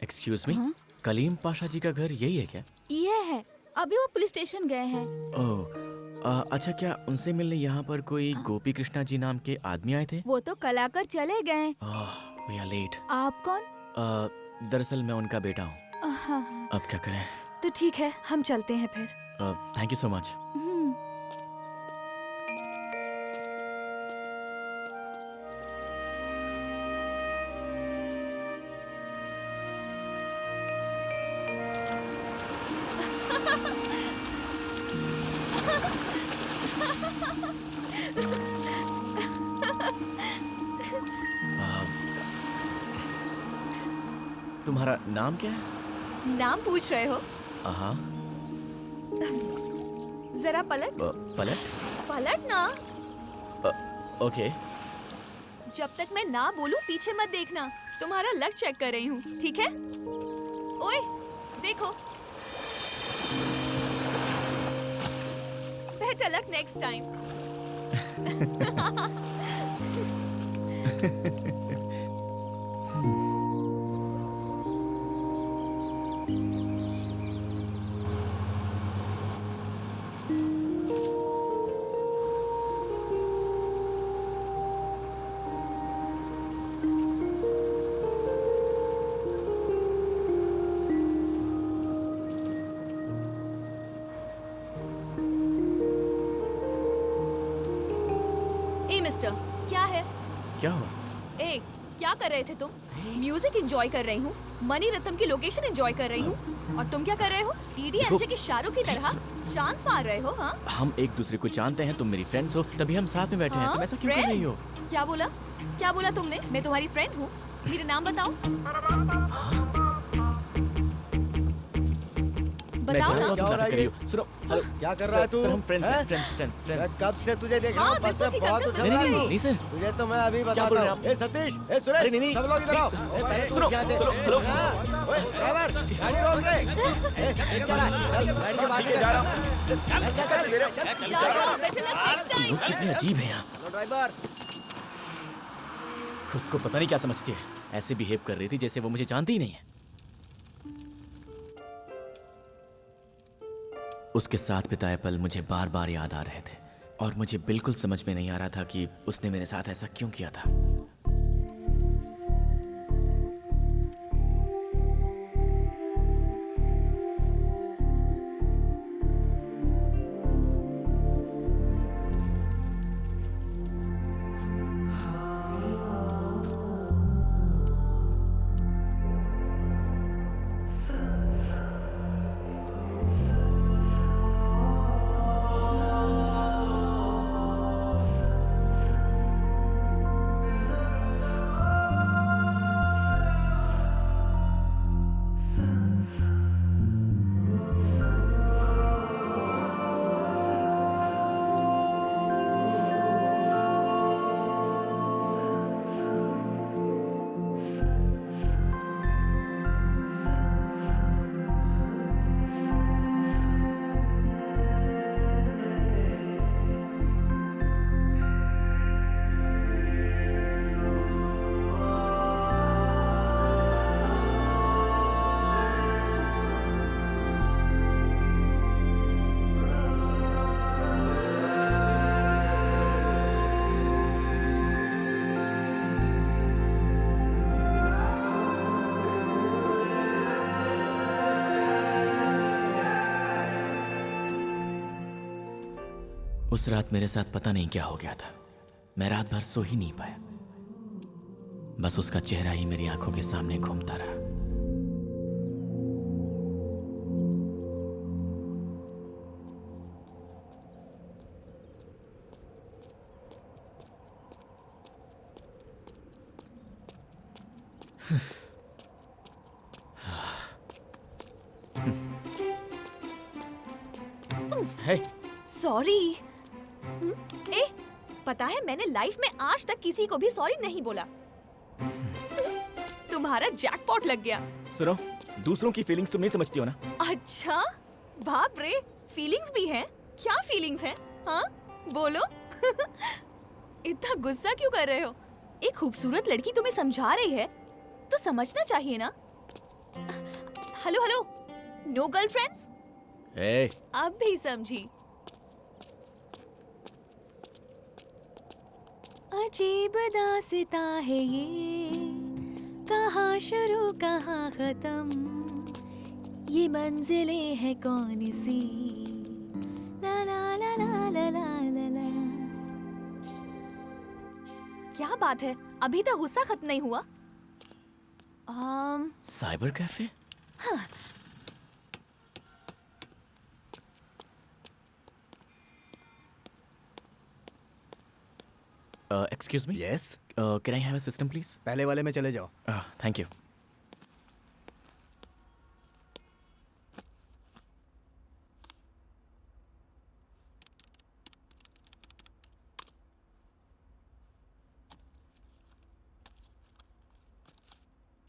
एक्सक्यूज मी, कलीम पाशा जी का घर यही है क्या? ये है, अभी वो पुलिस स्टेशन गए हैं। ओह, अच्छा, क्या उनसे मिलने यहाँ पर कोई गोपी कृष्णा जी नाम के आदमी आए थे? वो तो कल आकर चले गए। We are late. आप कौन? दरअसल मैं उनका बेटा हूँ। हाँ, अब क्या करें? तो ठीक है, हम चलते हैं फिर। Thank you so much. तुम्हारा नाम क्या है? नाम पूछ रहे हो? हाँ। जरा पलट। पलट? पलट ना। ओके। जब तक मैं ना बोलूं पीछे मत देखना। तुम्हारा लक चेक कर रही हूँ, ठीक है? ओए, देखो। Better luck next time. Mister, क्या है? क्या हुआ? ए, क्या कर रहे थे तुम? म्यूजिक एंजॉय कर रही हूँ, मनी रत्नम की लोकेशन एंजॉय कर रही हूँ, और तुम क्या कर रहे हो? डीडीएलजे के शाहरुख की तरह चांस मार रहे हो? हाँ? हम एक दूसरे को जानते हैं, तुम मेरी फ्रेंड्स हो, तभी हम साथ में बैठे हैं। तुम ऐसा क्यों कर रही हो? क्या बोला? क्या बोला तुमने? मैं तुम्हारी फ्रेंड हूँ? मेरा नाम बताओ। बताओ ना। क्या हो रहा है? सुनो, हेलो, क्या कर रहा है तू? सर, हम फ्रेंड्स हैं, फ्रेंड्स। मैं कब से तुझे देख रहा हूँ, बस में बहुत उछल रहा है। नहीं सर, तुझे तो मैं अभी बताता हूँ। ए सतीश, ए सुरेश, सब लोग इधर आओ। सुनो, हेलो, ओए ड्राइवर, गाड़ी रोक दे। चल बैठ के बात जा रहा हूँ। जाओ, बेटर लक नेक्स्ट टाइम। लोग कितने अजीब हैं यहाँ। ड्राइवर, खुद को पता नहीं क्या समझती है, ऐसे बिहेव कर रही थी जैसे वो मुझे जानती ही नहीं है। उसके साथ बिताए पल मुझे बार बार याद आ रहे थे और मुझे बिल्कुल समझ में नहीं आ रहा था कि उसने मेरे साथ ऐसा क्यों किया था। उस रात मेरे साथ पता नहीं क्या हो गया था। मैं रात भर सो ही नहीं पाया। बस उसका चेहरा ही मेरी आंखों के सामने घूमता रहा। हे, सॉरी। ए, पता है मैंने लाइफ में आज तक किसी को भी सॉरी नहीं बोला। तुम्हारा जैकपॉट लग गया। सुनो, दूसरों की फीलिंग्स तुम नहीं समझती हो ना। अच्छा, बाप रे, फीलिंग्स भी हैं? क्या फीलिंग्स हैं? हाँ, बोलो। इतना गुस्सा क्यों कर रहे हो? एक खूबसूरत लड़की तुम्हें समझा रही है तो समझना चाहिए ना। Hello hello, no girlfriends? ए, अब भी समझी। अजीब दास्ता है ये, कहाँ शुरू कहाँ खत्म, ये मंजिलें है कौन सी, ला ला ला ला ला ला ला ला। क्या बात है, अभी तक गुस्सा खत्म नहीं हुआ? Cyber cafe? हाँ। Excuse me. Yes, can I have a system please? पहले वाले में चले जाओ। Thank you.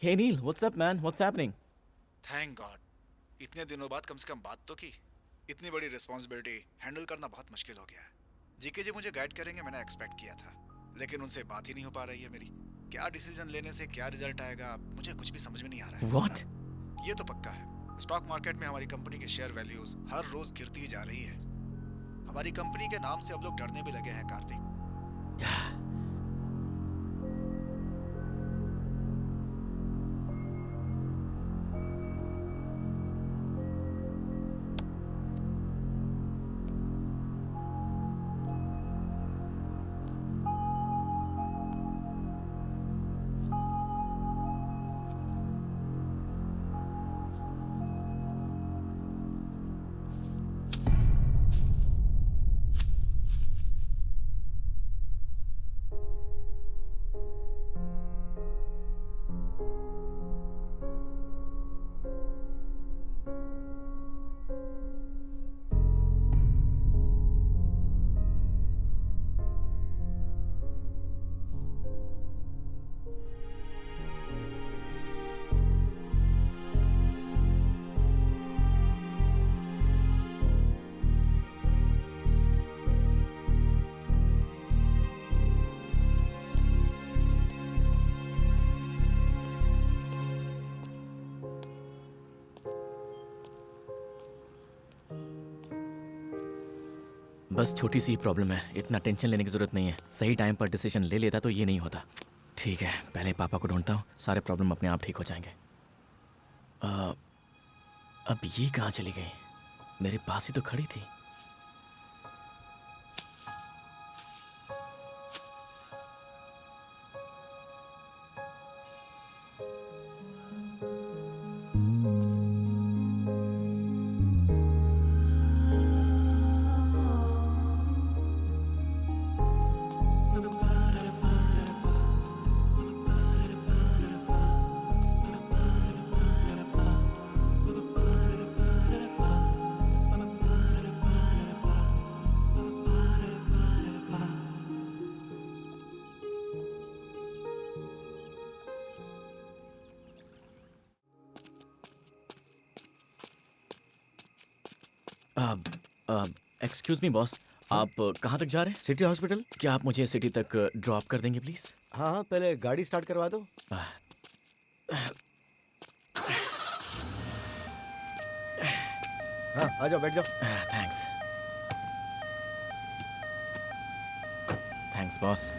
Hey Neil, what's up man? What's happening? Thank God, इतने दिनों बाद कम से कम बात तो की। इतनी बड़ी रिस्पॉन्सिबिलिटी हैंडल करना बहुत मुश्किल हो गया है। जीके जी मुझे गाइड करेंगे मैंने एक्सपेक्ट किया था, लेकिन उनसे बात ही नहीं हो पा रही है मेरी। क्या डिसीजन लेने से क्या रिजल्ट आएगा मुझे कुछ भी समझ में नहीं आ रहा है। What? ये तो पक्का है, स्टॉक मार्केट में हमारी कंपनी के शेयर वैल्यूज हर रोज गिरती ही जा रही है। हमारी कंपनी के नाम से अब लोग डरने भी लगे हैं कार्तिक। बस छोटी सी प्रॉब्लम है, इतना टेंशन लेने की जरूरत नहीं है। सही टाइम पर डिसीजन ले लेता तो ये नहीं होता। ठीक है, पहले पापा को ढूंढता हूँ, सारे प्रॉब्लम अपने आप ठीक हो जाएंगे। अब ये कहाँ चली गई? मेरे पास ही तो खड़ी थी। एक्सक्यूज मी बॉस, आप कहाँ तक जा रहे हैं? City hospital. क्या आप मुझे सिटी तक ड्रॉप कर देंगे प्लीज? हाँ हाँ, पहले गाड़ी स्टार्ट करवा दो। हाँ, आ जाओ, बैठ जाओ। Thanks. Thanks boss.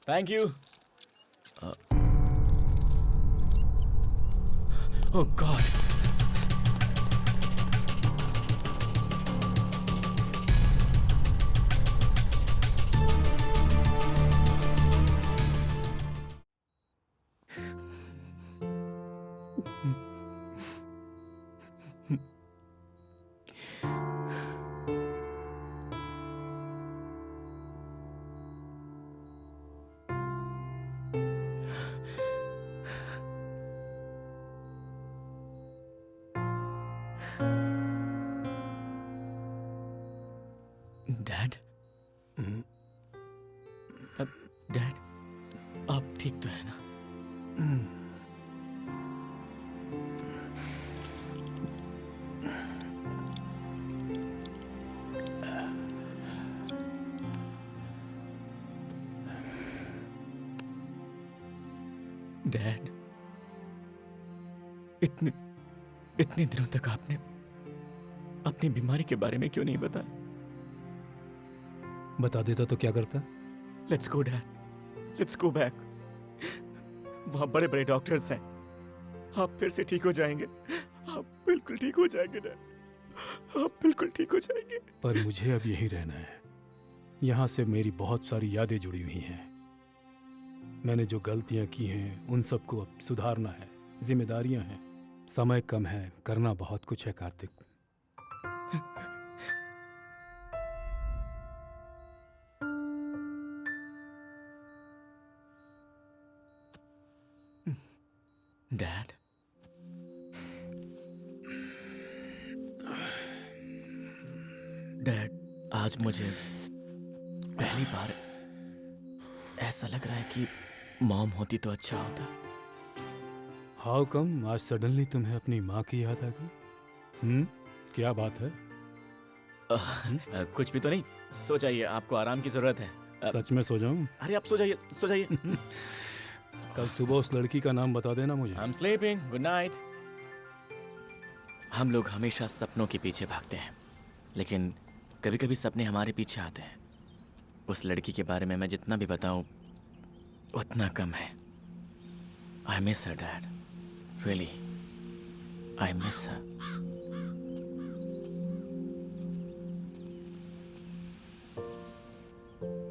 Thank you. Oh God. Dad, dad, आप ठीक तो है ना? डैड, इतने दिनों तक आपने अपनी बीमारी के बारे में क्यों नहीं बताया? बता देता तो क्या करता? Let's go dad, let's go back. वहां बड़े बड़े डॉक्टर्स हैं, आप फिर से ठीक हो जाएंगे। आप बिल्कुल ठीक हो जाएंगे डैड, आप बिल्कुल ठीक हो जाएंगे। पर मुझे अब यहीं रहना है। यहाँ से मेरी बहुत सारी यादें जुड़ी हुई हैं। मैंने जो गलतियाँ की हैं उन सबको अब सुधारना है, जिम्मेदारियाँ हैं। समय कम है, करना बहुत कुछ है कार्तिक। डैड, डैड, आज मुझे पहली बार ऐसा लग रहा है कि मॉम होती तो अच्छा होता। हाउ कम आज सडनली तुम्हें अपनी माँ की याद आ गई? क्या बात है? कुछ भी तो नहीं, सो जाइए, आपको आराम की जरूरत है। सच में सो जाऊं? अरे आप सो जाइए, सो जाइए। कल सुबह उस लड़की का नाम बता देना मुझे। I'm sleeping. Good night. हम लोग हमेशा सपनों के पीछे भागते हैं, लेकिन कभी कभी सपने हमारे पीछे आते हैं। उस लड़की के बारे में मैं जितना भी बताऊं उतना कम है। I miss her, Dad. Really, I miss her.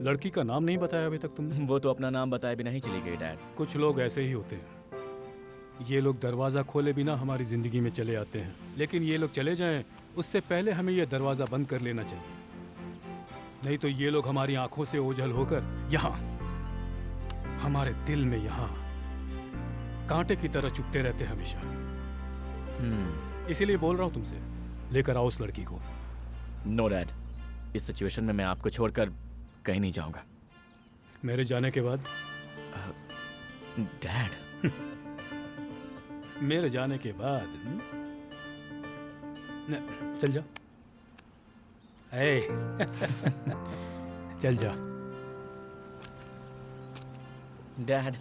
लड़की का नाम नहीं बताया अभी तक तुमने? वो तो अपना नाम बताए बिना ही चली गई डैड। कुछ लोग ऐसे ही होते हैं। ये लोग दरवाज़ा खोले बिना हमारी ज़िंदगी में चले आते हैं, लेकिन ये लोग चले जाएं उससे पहले हमें ये दरवाज़ा बंद कर लेना चाहिए। नहीं तो ये लोग हमारी आंखों से ओझल होकर यहाँ हमारे दिल में यहाँ कांटे की तरह चुभते रहते हैं हमेशा। इसीलिए बोल रहा हूँ तुमसे, लेकर आओ उस लड़की को। नो डैड, इस सिचुएशन में मैं आपको छोड़कर कहीं नहीं जाऊंगा। मेरे जाने के बाद? डैड, मेरे जाने के बाद चल जा। ए, चल जा। डैड।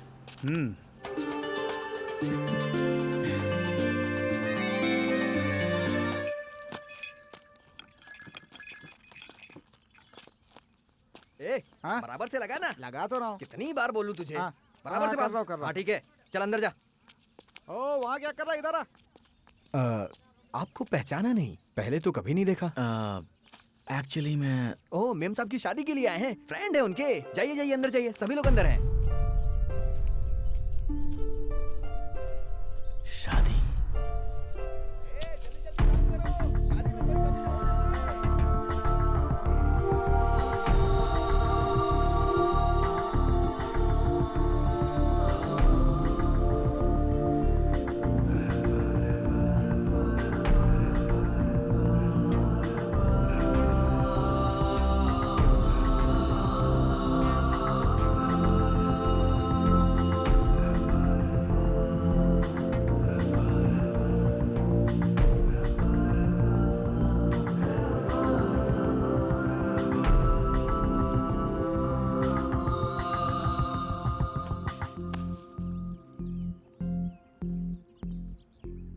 बराबर से लगा ना। लगा तो रहा हूँ। कितनी बार बोलूं तुझे? हाँ, बराबर से कर रहा हूँ। हाँ ठीक है, चल अंदर जा। ओ वहाँ क्या कर रहा है? इधर आ। आपको पहचाना नहीं? पहले तो कभी नहीं देखा। एक्चुअली मैं ओह, मेम साहब की शादी के लिए आए हैं, फ्रेंड है उनके। जाइए जाइए अंदर जाइए, सभी लोग अंदर हैं। शादी?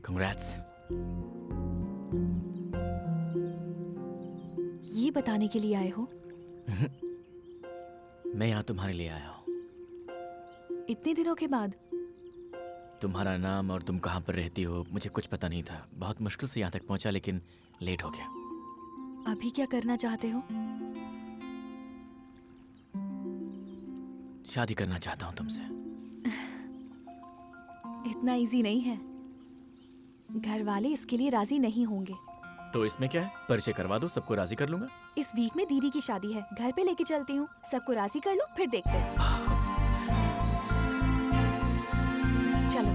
Congrats. ये बताने के लिए आए हो? मैं यहाँ तुम्हारे लिए आया हूँ। इतने दिनों के बाद? तुम्हारा नाम और तुम कहाँ पर रहती हो मुझे कुछ पता नहीं था। बहुत मुश्किल से यहाँ तक पहुँचा, लेकिन लेट हो गया। अभी क्या करना चाहते हो? शादी करना चाहता हूँ तुमसे। इतना इजी नहीं है। घर वाले इसके लिए राजी नहीं होंगे। तो इसमें क्या है, परिचय करवा दो, सबको राजी कर लूंगा। इस वीक में दीदी की शादी है, घर पे लेके चलती हूँ, सबको राजी कर लो, फिर देखते हैं। चलो।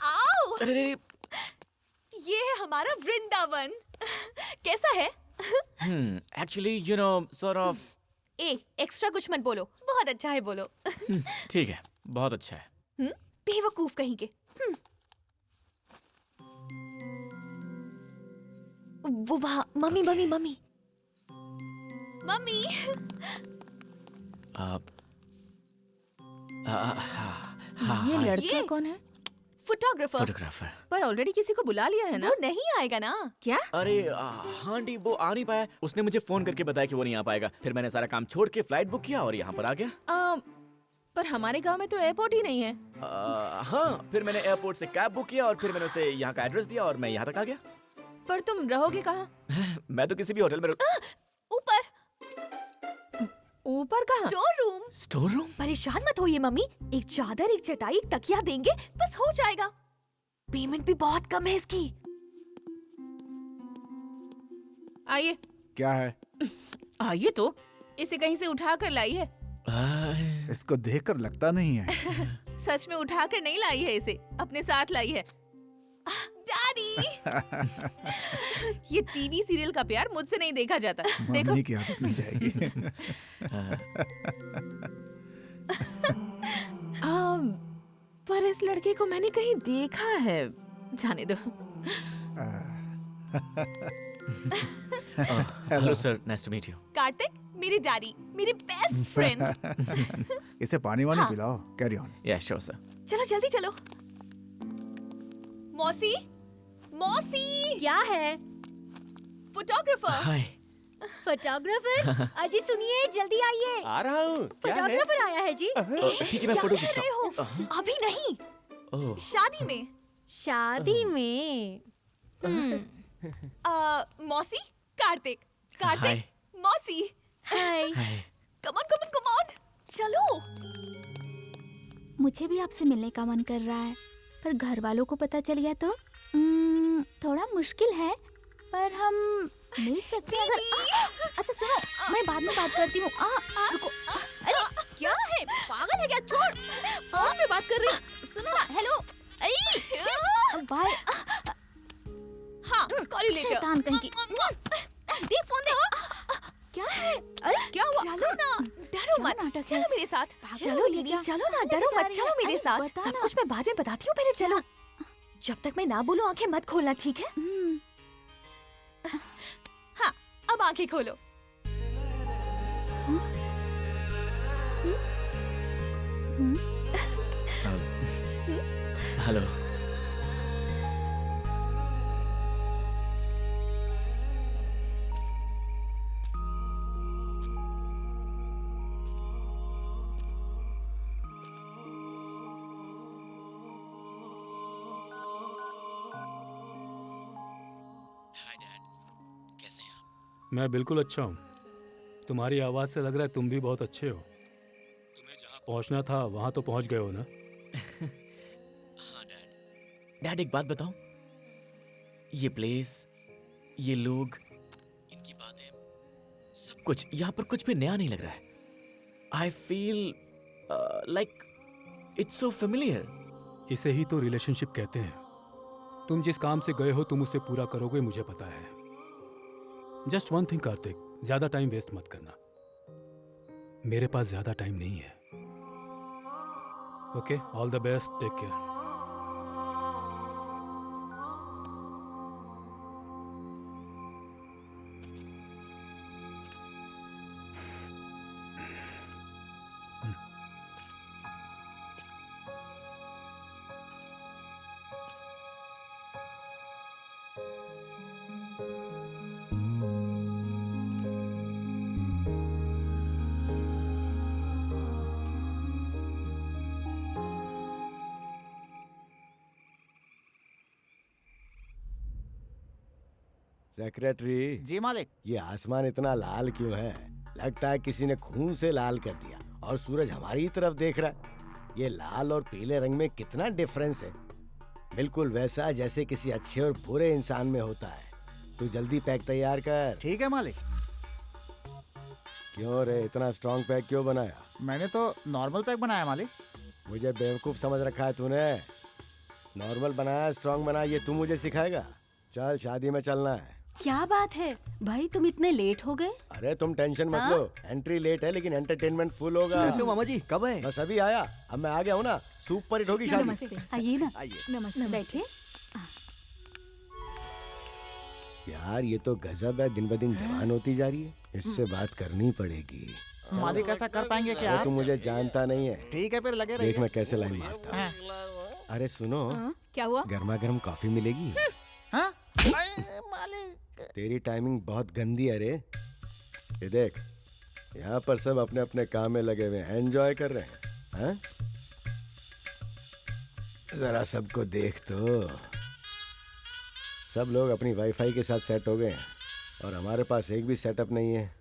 आओ! अरे ये है हमारा वृंदावन। कैसा है? Actually you know sort of. Extra कुछ मत बोलो, बहुत अच्छा है बोलो। ठीक है, बहुत अच्छा है। बेवकूफ कहीं के। वो वहाँ मम्मी मम्मी मम्मी मम्मी। ये लड़का कौन है? फोटोग्राफर। फोटोग्राफर। पर ऑलरेडी किसी को बुला लिया है ना? वो नहीं आएगा ना? क्या? अरे हाँ आंटी, वो आ नहीं पाया। उसने मुझे फोन करके बताया कि वो नहीं आ पाएगा। फिर मैंने सारा काम छोड़ के फ्लाइट बुक किया और यहाँ पर आ गया। पर हमारे गांव में तो एयरपोर्ट ही नहीं है। हाँ, फिर मैंने एयरपोर्ट से कैब बुक किया और फिर मैंने उसे यहाँ का एड्रेस दिया और मैं यहाँ तक आ गया। पर तुम रहोगे कहाँ? मैं तो किसी भी होटल में ऊपर। ऊपर कहाँ? Store room. Store room? परेशान मत होइए मम्मी, एक चादर, एक चटाई, एक तकिया देंगे, बस हो जाएगा। पेमेंट भी बहुत कम है इसकी। आइए। क्या है? आइए तो, इसे कहीं से उठा कर लाई है। इसको देखकर लगता नहीं है। सच में उठा कर नहीं लाई है, इसे अपने साथ लाई है। डैडी! ये टीवी सीरियल का प्यार मुझसे नहीं देखा जाता। देखो। मम्मी की आदत नहीं जाएगी। पर इस लड़के को मैंने कहीं देखा है। जाने दो। Hello sir, nice to meet you. Kartik, मेरी डैडी, मेरी बेस्ट फ्रेंड। इसे पानी वानी पिलाओ। Carry on. Yes sure sir. चलो जल्दी चलो। मौसी, मौसी। क्या है? फोटोग्राफर। हाय। फोटोग्राफर? अजी सुनिए, जल्दी आइए। आ रहा हूँ। क्या है? फोटोग्राफर आया है जी। ठीक है, मैं क्या फोटो कर खींचता रहे हूँ। हो? अभी नहीं, ओह। शादी में। शादी में? मौसी, कार्तिक, कार्तिक, हाय। मौसी। Hi. Come on come on come on, चलो। मुझे भी आपसे मिलने का मन कर रहा है, पर घर वालों को पता चल गया तो थोड़ा मुश्किल है, पर हम मिल सकते हैं अगर। अच्छा सुनो, मैं बाद में बात करती हूँ। रुको। अरे क्या है, पागल है क्या? छोड़, फोन पे बात कर रही हूँ। सुनो ना, हेलो। बाय। हाँ, कॉल यू लेटर। शैतान कहीं की। दे फोन दे। क्या है? अरे क्या हुआ? चलो ना, डरो मत। नाटक है? चलो मेरे साथ। चलो दीदी, चलो ना, डरो मत, चलो मेरे साथ। सब कुछ मैं बाद में बताती हूँ, पहले चलो। जब तक मैं ना बोलूं आंखें मत खोलना, ठीक है? हाँ, अब आंखें खोलो। हेलो। हाय डैड, कैसे हैं आप? मैं बिल्कुल अच्छा हूँ। तुम्हारी आवाज़ से लग रहा है तुम भी बहुत अच्छे हो। तुम्हें जहाँ पहुँचना था वहाँ तो पहुँच गए हो ना? हाँ डैड। डैड एक बात बताऊं, ये प्लेस, ये लोग, इनकी बातें, सब कुछ यहाँ पर कुछ भी नया नहीं लग रहा है। I feel like it's so familiar. इसे ही तो रिलेशनशिप कहते हैं। तुम जिस काम से गए हो तुम उसे पूरा करोगे, मुझे पता है। जस्ट वन थिंग कार्तिक, ज्यादा टाइम वेस्ट मत करना। मेरे पास ज्यादा टाइम नहीं है। Okay, all the best, take care. Secretary जी मालिक। ये आसमान इतना लाल क्यों है? लगता है किसी ने खून से लाल कर दिया। और सूरज हमारी तरफ देख रहा है। ये लाल और पीले रंग में कितना डिफरेंस है। बिल्कुल वैसा जैसे किसी अच्छे और बुरे इंसान में होता है। तू जल्दी पैक तैयार कर। ठीक है मालिक। क्यों रे, इतना स्ट्रॉन्ग पैक क्यों बनाया? मैंने तो नॉर्मल पैक बनाया मालिक। मुझे बेवकूफ समझ रखा है तूने। नॉर्मल बनाया स्ट्रॉन्ग बनाया ये तू मुझे सिखाएगा? चल शादी में चलना है। क्या बात है भाई, तुम इतने लेट हो गए? अरे तुम टेंशन मत लो, एंट्री लेट है लेकिन एंटरटेनमेंट फुल होगा। कैसे हो मामा जी, कब है? बस अभी आया, अब मैं आ गया हूँ ना। सुपर हिट होगी शादी। नमस्ते, आइए ना। नमस्ते। बैठे। यार ये तो गजब है, दिन ब दिन जवान होती जा रही है। इससे बात करनी पड़ेगी। मालिक ऐसा कर पाएंगे क्या? अरे तू मुझे जानता नहीं है। ठीक है फिर लगे रहिए। देख मैं कैसे लाइन मारता हूँ। अरे सुनो, क्या हुआ? गर्मा गर्म कॉफी मिलेगी? हाँ? मालिक तेरी टाइमिंग बहुत गंदी है रे। ये देख, यहाँ पर सब अपने अपने काम में लगे हुए हैं, एंजॉय कर रहे हैं। हाँ? जरा सबको देख तो। सब लोग अपनी वाईफाई के साथ सेट हो गए हैं और हमारे पास एक भी सेटअप नहीं है।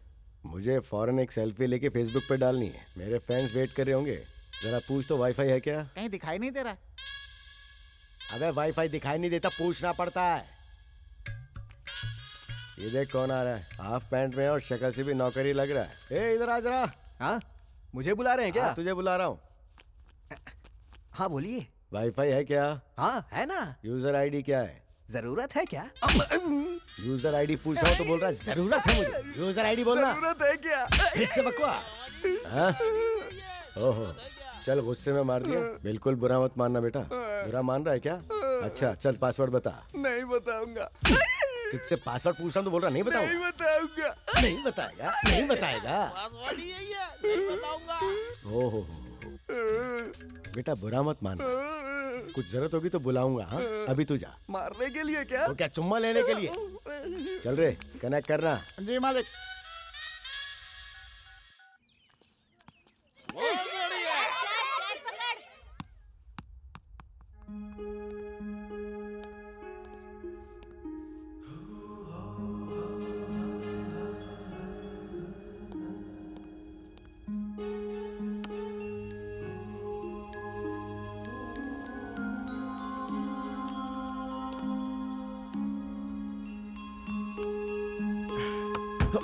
मुझे फौरन एक सेल्फी लेके फेसबुक पे डालनी है। मेरे फैंस वेट कर रहे होंगे। जरा पूछ तो वाईफाई है क्या? कहीं दिखाई नहीं दे रहा। अबे वाईफाई दिखाई नहीं देता, पूछना पड़ता है। ये देख कौन आ रहा है, हाफ पैंट में और शक्ल से भी नौकरी लग रहा है। ए इधर आ जरा। हाँ, मुझे बुला रहे हैं क्या? हाँ, तुझे बुला रहा हूँ। हाँ बोलिए। वाईफाई है क्या? हाँ है ना। यूजर आईडी क्या है? जरूरत है क्या? यूजर आईडी पूछ रहा हूँ तो बोल रहा है जरूरत है मुझे। यूजर आईडी बोलना। जरूरत है क्या? इससे बकवास। हाँ? ओहो, चल गुस्से में मार दिया। बिल्कुल बुरा मत मानना बेटा। बुरा मान रहा है क्या? अच्छा चल पासवर्ड बता। नहीं बताऊंगा। तुझसे पासवर्ड पूछ रहा हूँ तो बोल रहा नहीं बताऊंगा। नहीं बताऊंगा। नहीं बताएगा, नहीं बताएगा। पासवर्ड यही है, नहीं बताऊंगा। ओहो बेटा बुरा मत मानना। कुछ जरूरत होगी तो बुलाऊंगा। हाँ अभी तू जा। मारने के लिए क्या? तो क्या चुम्मा लेने के लिए? चल रे कनेक्ट करना। जी मालिक।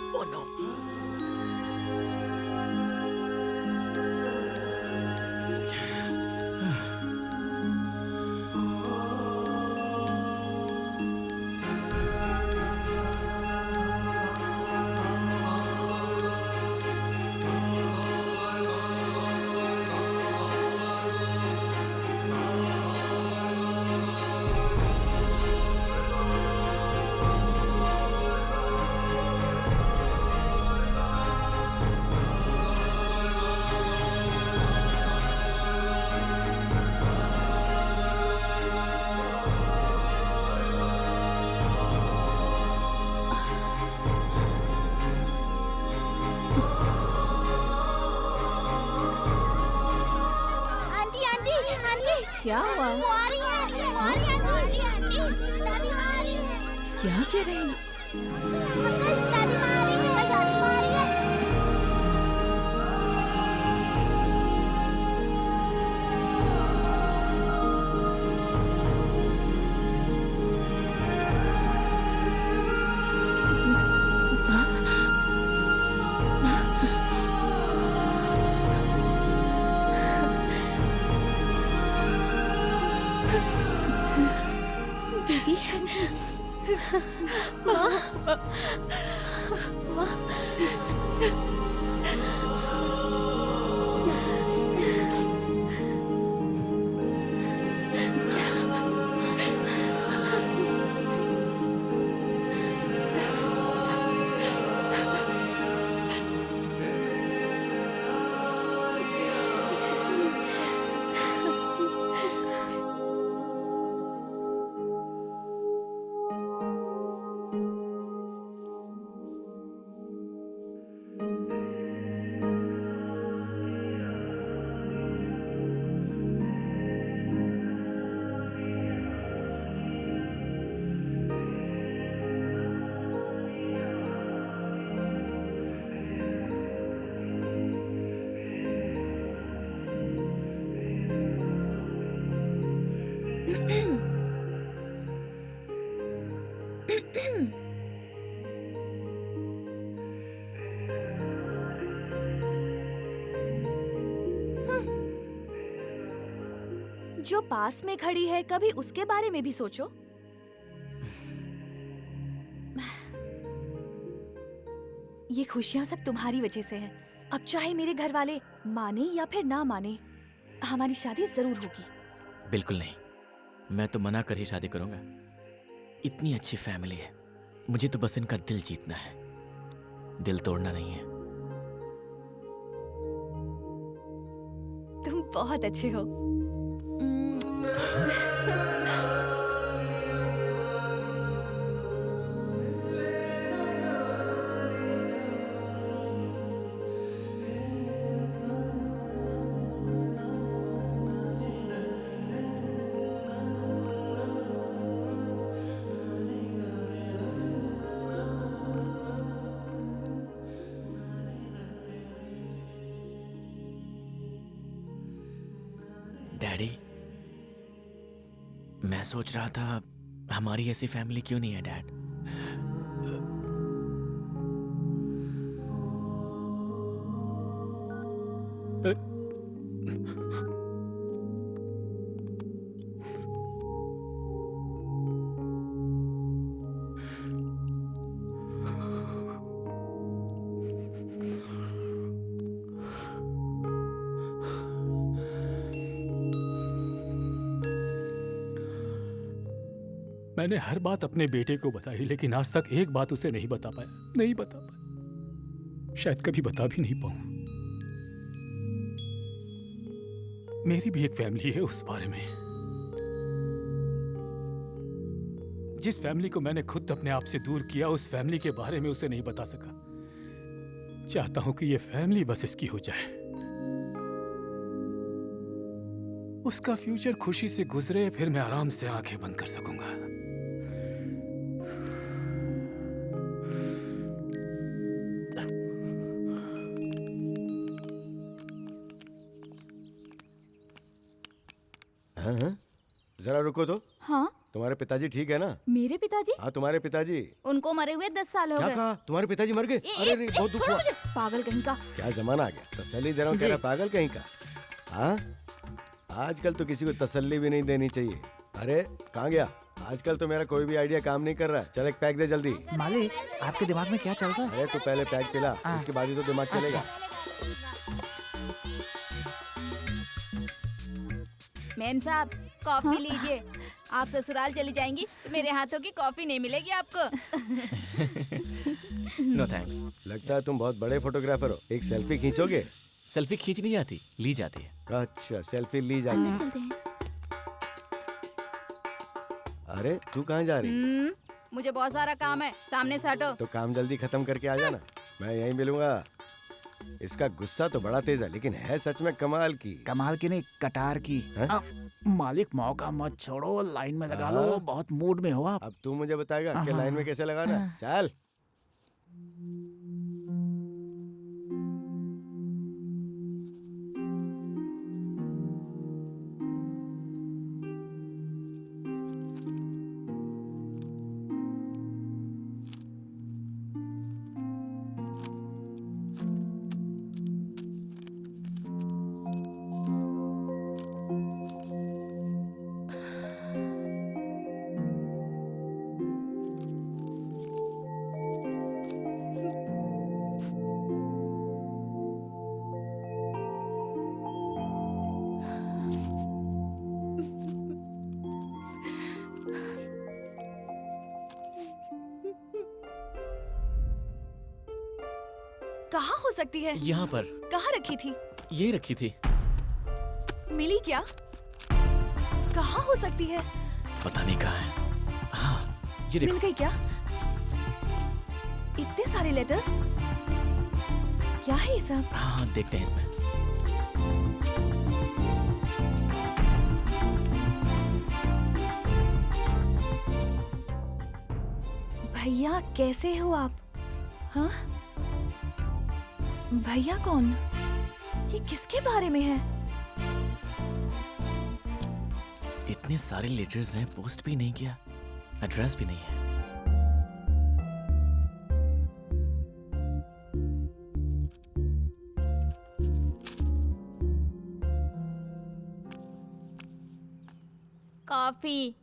Oh no. क्या हुआ? क्या कह रही है? दीदी, माँ। जो पास में खड़ी है, कभी उसके बारे में भी सोचो। ये खुशियाँ सब तुम्हारी वजह से है। अब चाहे मेरे घर वाले माने या फिर ना माने, हमारी शादी जरूर होगी। बिल्कुल नहीं, मैं तो मना कर ही शादी करूंगा। इतनी अच्छी फैमिली है, मुझे तो बस इनका दिल जीतना है, दिल तोड़ना नहीं है। तुम बहुत अच्छे हो। डैडी, मैं सोच रहा था हमारी ऐसी फैमिली क्यों नहीं है डैड। मैंने हर बात अपने बेटे को बताई, लेकिन आज तक एक बात उसे नहीं बता पाया, नहीं बता पाया, शायद कभी बता भी नहीं पाऊं। मेरी भी एक फैमिली है, उस बारे में, जिस फैमिली को मैंने खुद अपने आप से दूर किया, उस फैमिली के बारे में उसे नहीं बता सका। चाहता हूं कि ये फैमिली बस इसकी हो जाए, उसका फ्यूचर खुशी से गुजरे, फिर मैं आराम से आंखें बंद कर सकूंगा। हाँ? जरा रुको तो। हाँ? तुम्हारे पिताजी ठीक है ना? मेरे पिताजी? हाँ, तुम्हारे पिताजी। उनको मरे हुए 10 साल हो क्या गए। कहा? तुम्हारे पिताजी मर गए? अरे रे, बहुत दुख हुआ। पागल कहीं का। क्या जमाना आ गया, तसल्ली दे रहा हूँ, कह रहा पागल कहीं का। हाँ, आजकल तो किसी को तसल्ली भी नहीं देनी चाहिए। अरे कहाँ गया? आजकल तो मेरा कोई भी आइडिया काम नहीं कर रहा है। चल एक पैक दे जल्दी। मालिक, आपके दिमाग में क्या चल रहा है? अरे तू पहले पैक पिला, उसके बाद ही तो दिमाग चलेगा। मैम साहब, कॉफी लीजिए। आप ससुराल चली जाएंगी तो मेरे हाथों की कॉफी नहीं मिलेगी आपको। No thanks. लगता है तुम बहुत बड़े फोटोग्राफर हो। एक सेल्फी खींचोगे? सेल्फी खींच नहीं जाती, ली जाती है। अच्छा, सेल्फी ली जाती है। चलते हैं। अरे तू कहाँ जा रही? मुझे बहुत सारा काम है, सामने से हटो। तो काम जल्दी खत्म करके आ जाना, मैं यहीं मिलूंगा। इसका गुस्सा तो बड़ा तेज है, लेकिन है सच में कमाल की। कमाल की नहीं, कटार की। मालिक, मौका मत छोड़ो, लाइन में लगा लो, बहुत मूड में हो आप। अब तू मुझे बताएगा कि लाइन में कैसे लगाना। चल। कहाँ हो सकती है? यहाँ पर। कहाँ रखी थी? यही रखी थी। मिली क्या? कहाँ हो सकती है? पता नहीं कहाँ है। हाँ, ये देखो। मिल गई क्या? इतने सारे लेटर्स, क्या है ये सब? हाँ, देखते हैं इसमें। भैया कैसे हो आप? हाँ? भैया कौन? ये किसके बारे में है? इतने सारे लेटर्स हैं, पोस्ट भी नहीं किया, एड्रेस भी नहीं है। कॉफी।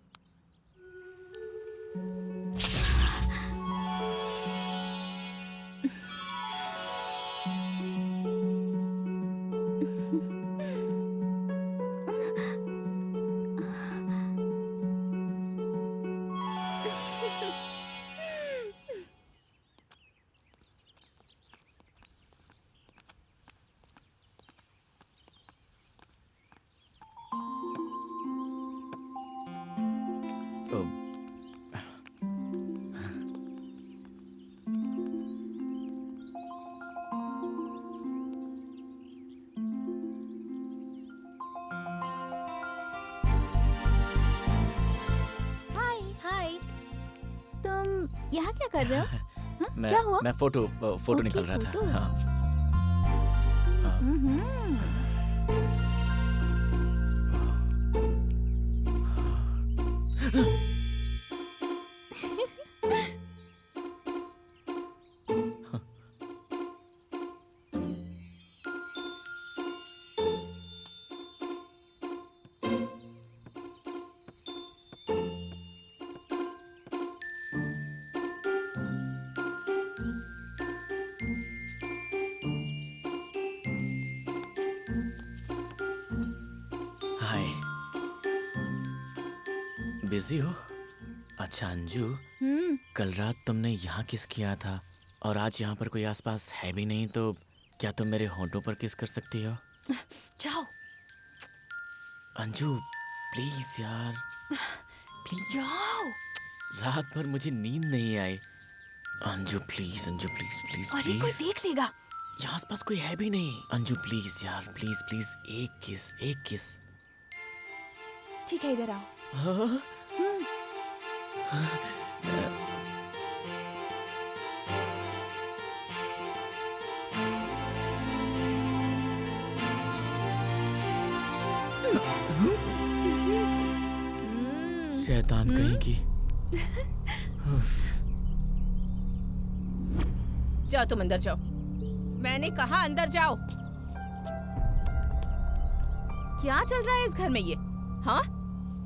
हाय। तुम यहाँ क्या कर रहे हो? हाँ? क्या हुआ? मैं फोटो ओके, निकाल रहा फोटो। था। हाँ। हाय। बिजी हो? अच्छा अंजू, कल रात तुमने यहाँ किस किया था और आज यहाँ पर कोई आसपास है भी नहीं, तो क्या तुम मेरे होंठों पर किस कर सकती हो? जाओ अंजू प्लीज यार, प्लीज। जाओ। रात भर मुझे नींद नहीं आई। Anju please, Anju please please अरे कोई प्लीज। देख लेगा। यहाँ आसपास कोई है भी नहीं। अंजू प्लीज यार, प्लीज प्लीज, एक किस, एक किस। ठीक है, इधर आओ। हाँ? शैतान कहेगी। जाओ, तुम अंदर जाओ। मैंने कहा अंदर जाओ। क्या चल रहा है इस घर में ये? हाँ,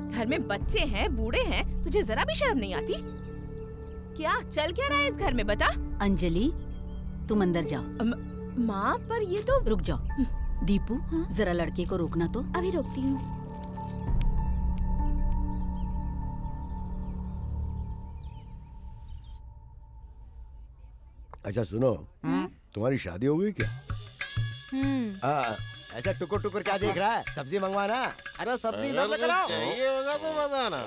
घर में बच्चे हैं, बूढ़े हैं, तुझे जरा भी शर्म नहीं आती? क्या चल क्या रहा है इस घर में, बता। अंजलि, तुम अंदर जाओ। माँ, पर ये तो। रुक जाओ। दीपू, जरा लड़के को रोकना तो। अभी रोकती हूँ। अच्छा सुनो, तुम्हारी शादी हो गई क्या? ऐसा टुकुर टुकुर क्या देख रहा है? सब्जी मंगवाना। अरे सब्जी इधर लेकर आओ। चाहिए होगा तो बताना।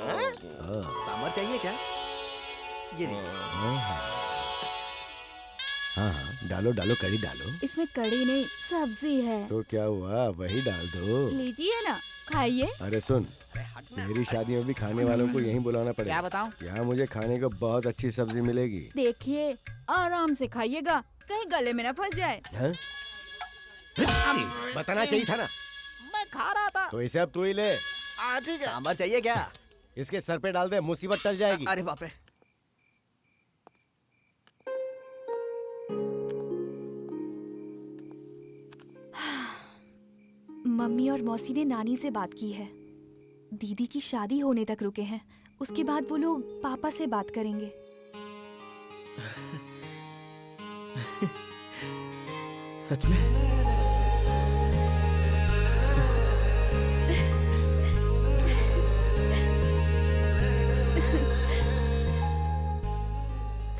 सांभर चाहिए क्या? ये हाँ, डालो डालो, कड़ी डालो। इसमें कड़ी नहीं, सब्जी है। तो क्या हुआ, वही डाल दो। लीजिए ना, खाइए। अरे सुन, मेरी शादी में भी खाने वालों को यहीं बुलाना पड़ेगा। क्या बताऊं? यहाँ मुझे खाने को बहुत अच्छी सब्जी मिलेगी। देखिए, आराम से खाइएगा, कहीं गले में ना फंस जाए। हाँ? बताना चाहिए था ना। मैं खा रहा था। तो इसे अब तू ही ले। ठीक है। सांभर चाहिए क्या? इसके सर पे डाल दे, मुसीबत टल जाएगी। अरे बाप रे। मम्मी और मौसी ने नानी से बात की है। दीदी की शादी होने तक रुके हैं, उसके बाद वो लोग पापा से बात करेंगे। सच में?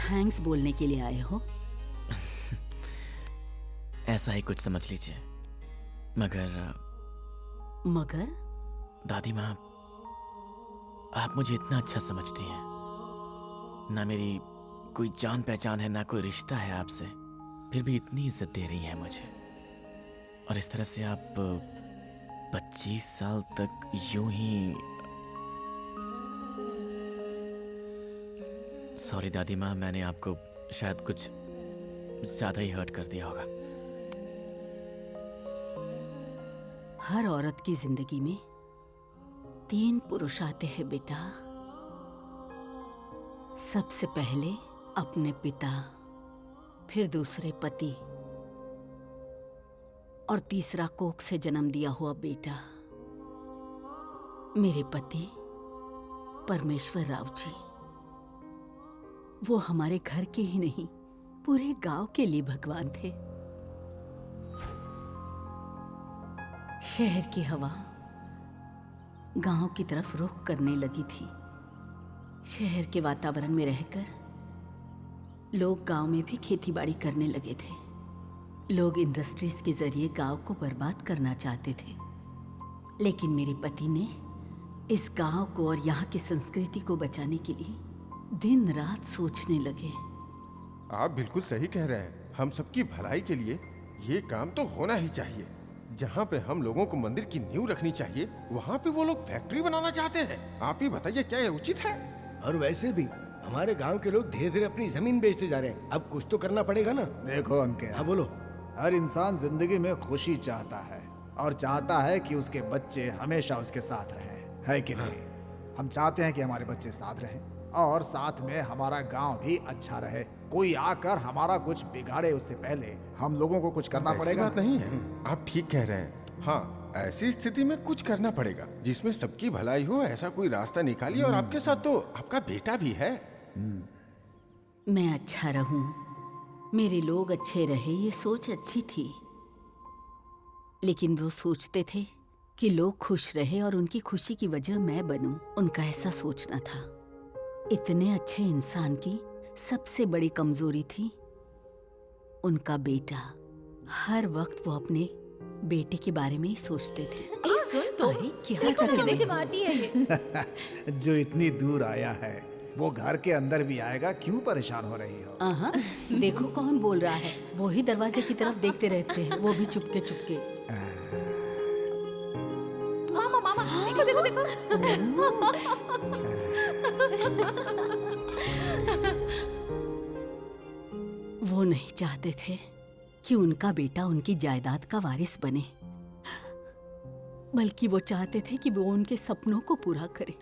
थैंक्स बोलने के लिए आए हो? ऐसा ही कुछ समझ लीजिए। मगर दादी माँ, आप मुझे इतना अच्छा समझती हैं। ना मेरी कोई जान पहचान है, ना कोई रिश्ता है आपसे, फिर भी इतनी इज्जत दे रही है मुझे। और इस तरह से आप 25 साल तक यूं ही। सॉरी दादी माँ, मैंने आपको शायद कुछ ज्यादा ही हर्ट कर दिया होगा। हर औरत की जिंदगी में 3 पुरुष आते हैं बेटा। सबसे पहले अपने पिता, फिर दूसरे पति, और तीसरा कोख से जन्म दिया हुआ बेटा। मेरे पति परमेश्वर राव जी। वो हमारे घर के ही नहीं, पूरे गांव के लिए भगवान थे। शहर की हवा गांव की तरफ रुख करने लगी थी। शहर के वातावरण में रहकर लोग गांव में भी खेतीबाड़ी करने लगे थे। लोग इंडस्ट्रीज के जरिए गांव को बर्बाद करना चाहते थे, लेकिन मेरे पति ने इस गांव को और यहाँ की संस्कृति को बचाने के लिए दिन रात सोचने लगे। आप बिल्कुल सही कह रहे हैं। हम सबकी भलाई के लिए ये काम तो होना ही चाहिए। जहाँ पे हम लोगों को मंदिर की नींव रखनी चाहिए, वहाँ पे वो लोग फैक्ट्री बनाना चाहते हैं। आप ही बताइए, क्या ये उचित है? और वैसे भी हमारे गांव के लोग धीरे धीरे अपनी जमीन बेचते जा रहे हैं। अब कुछ तो करना पड़ेगा ना। देखो अंके, हाँ बोलो। हर इंसान जिंदगी में खुशी चाहता है और चाहता है कि उसके बच्चे हमेशा उसके साथ रहें, है कि नहीं? हम चाहते हैं कि हमारे बच्चे साथ रहें और साथ में हमारा गांव भी अच्छा रहे। कोई आकर हमारा कुछ बिगाड़े उससे पहले हम लोगों को कुछ करना ऐसी पड़ेगा। बात नहीं है, आप ठीक कह रहे हैं। हाँ, ऐसी स्थिति में कुछ करना पड़ेगा जिसमें सबकी भलाई हो। ऐसा कोई रास्ता निकालिए। और आपके साथ तो आपका बेटा भी है। मैं अच्छा रहूं, मेरे लोग अच्छे रहे, ये सोच अच्छी थी। लेकिन वो सोचते थे कि लोग खुश रहे और उनकी खुशी की वजह मैं बनूं। उनका ऐसा सोचना था। इतने अच्छे इंसान की सबसे बड़ी कमजोरी थी उनका बेटा। हर वक्त वो अपने बेटे के बारे में ही सोचते थे। सुन तो, अरे क्या देखो कर रहे मुझे हैं? मारती है ये। जो इतनी दूर आया है वो घर के अंदर भी आएगा, क्यों परेशान हो रही हो? आहा, देखो कौन बोल रहा है। वो ही दरवाजे की तरफ देखते रहते हैं, वो भी चुपके चुपके। मामा मामा, देखो देखो देखो। वो नहीं चाहते थे कि उनका बेटा उनकी जायदाद का वारिस बने, बल्कि वो चाहते थे कि वो उनके सपनों को पूरा करे।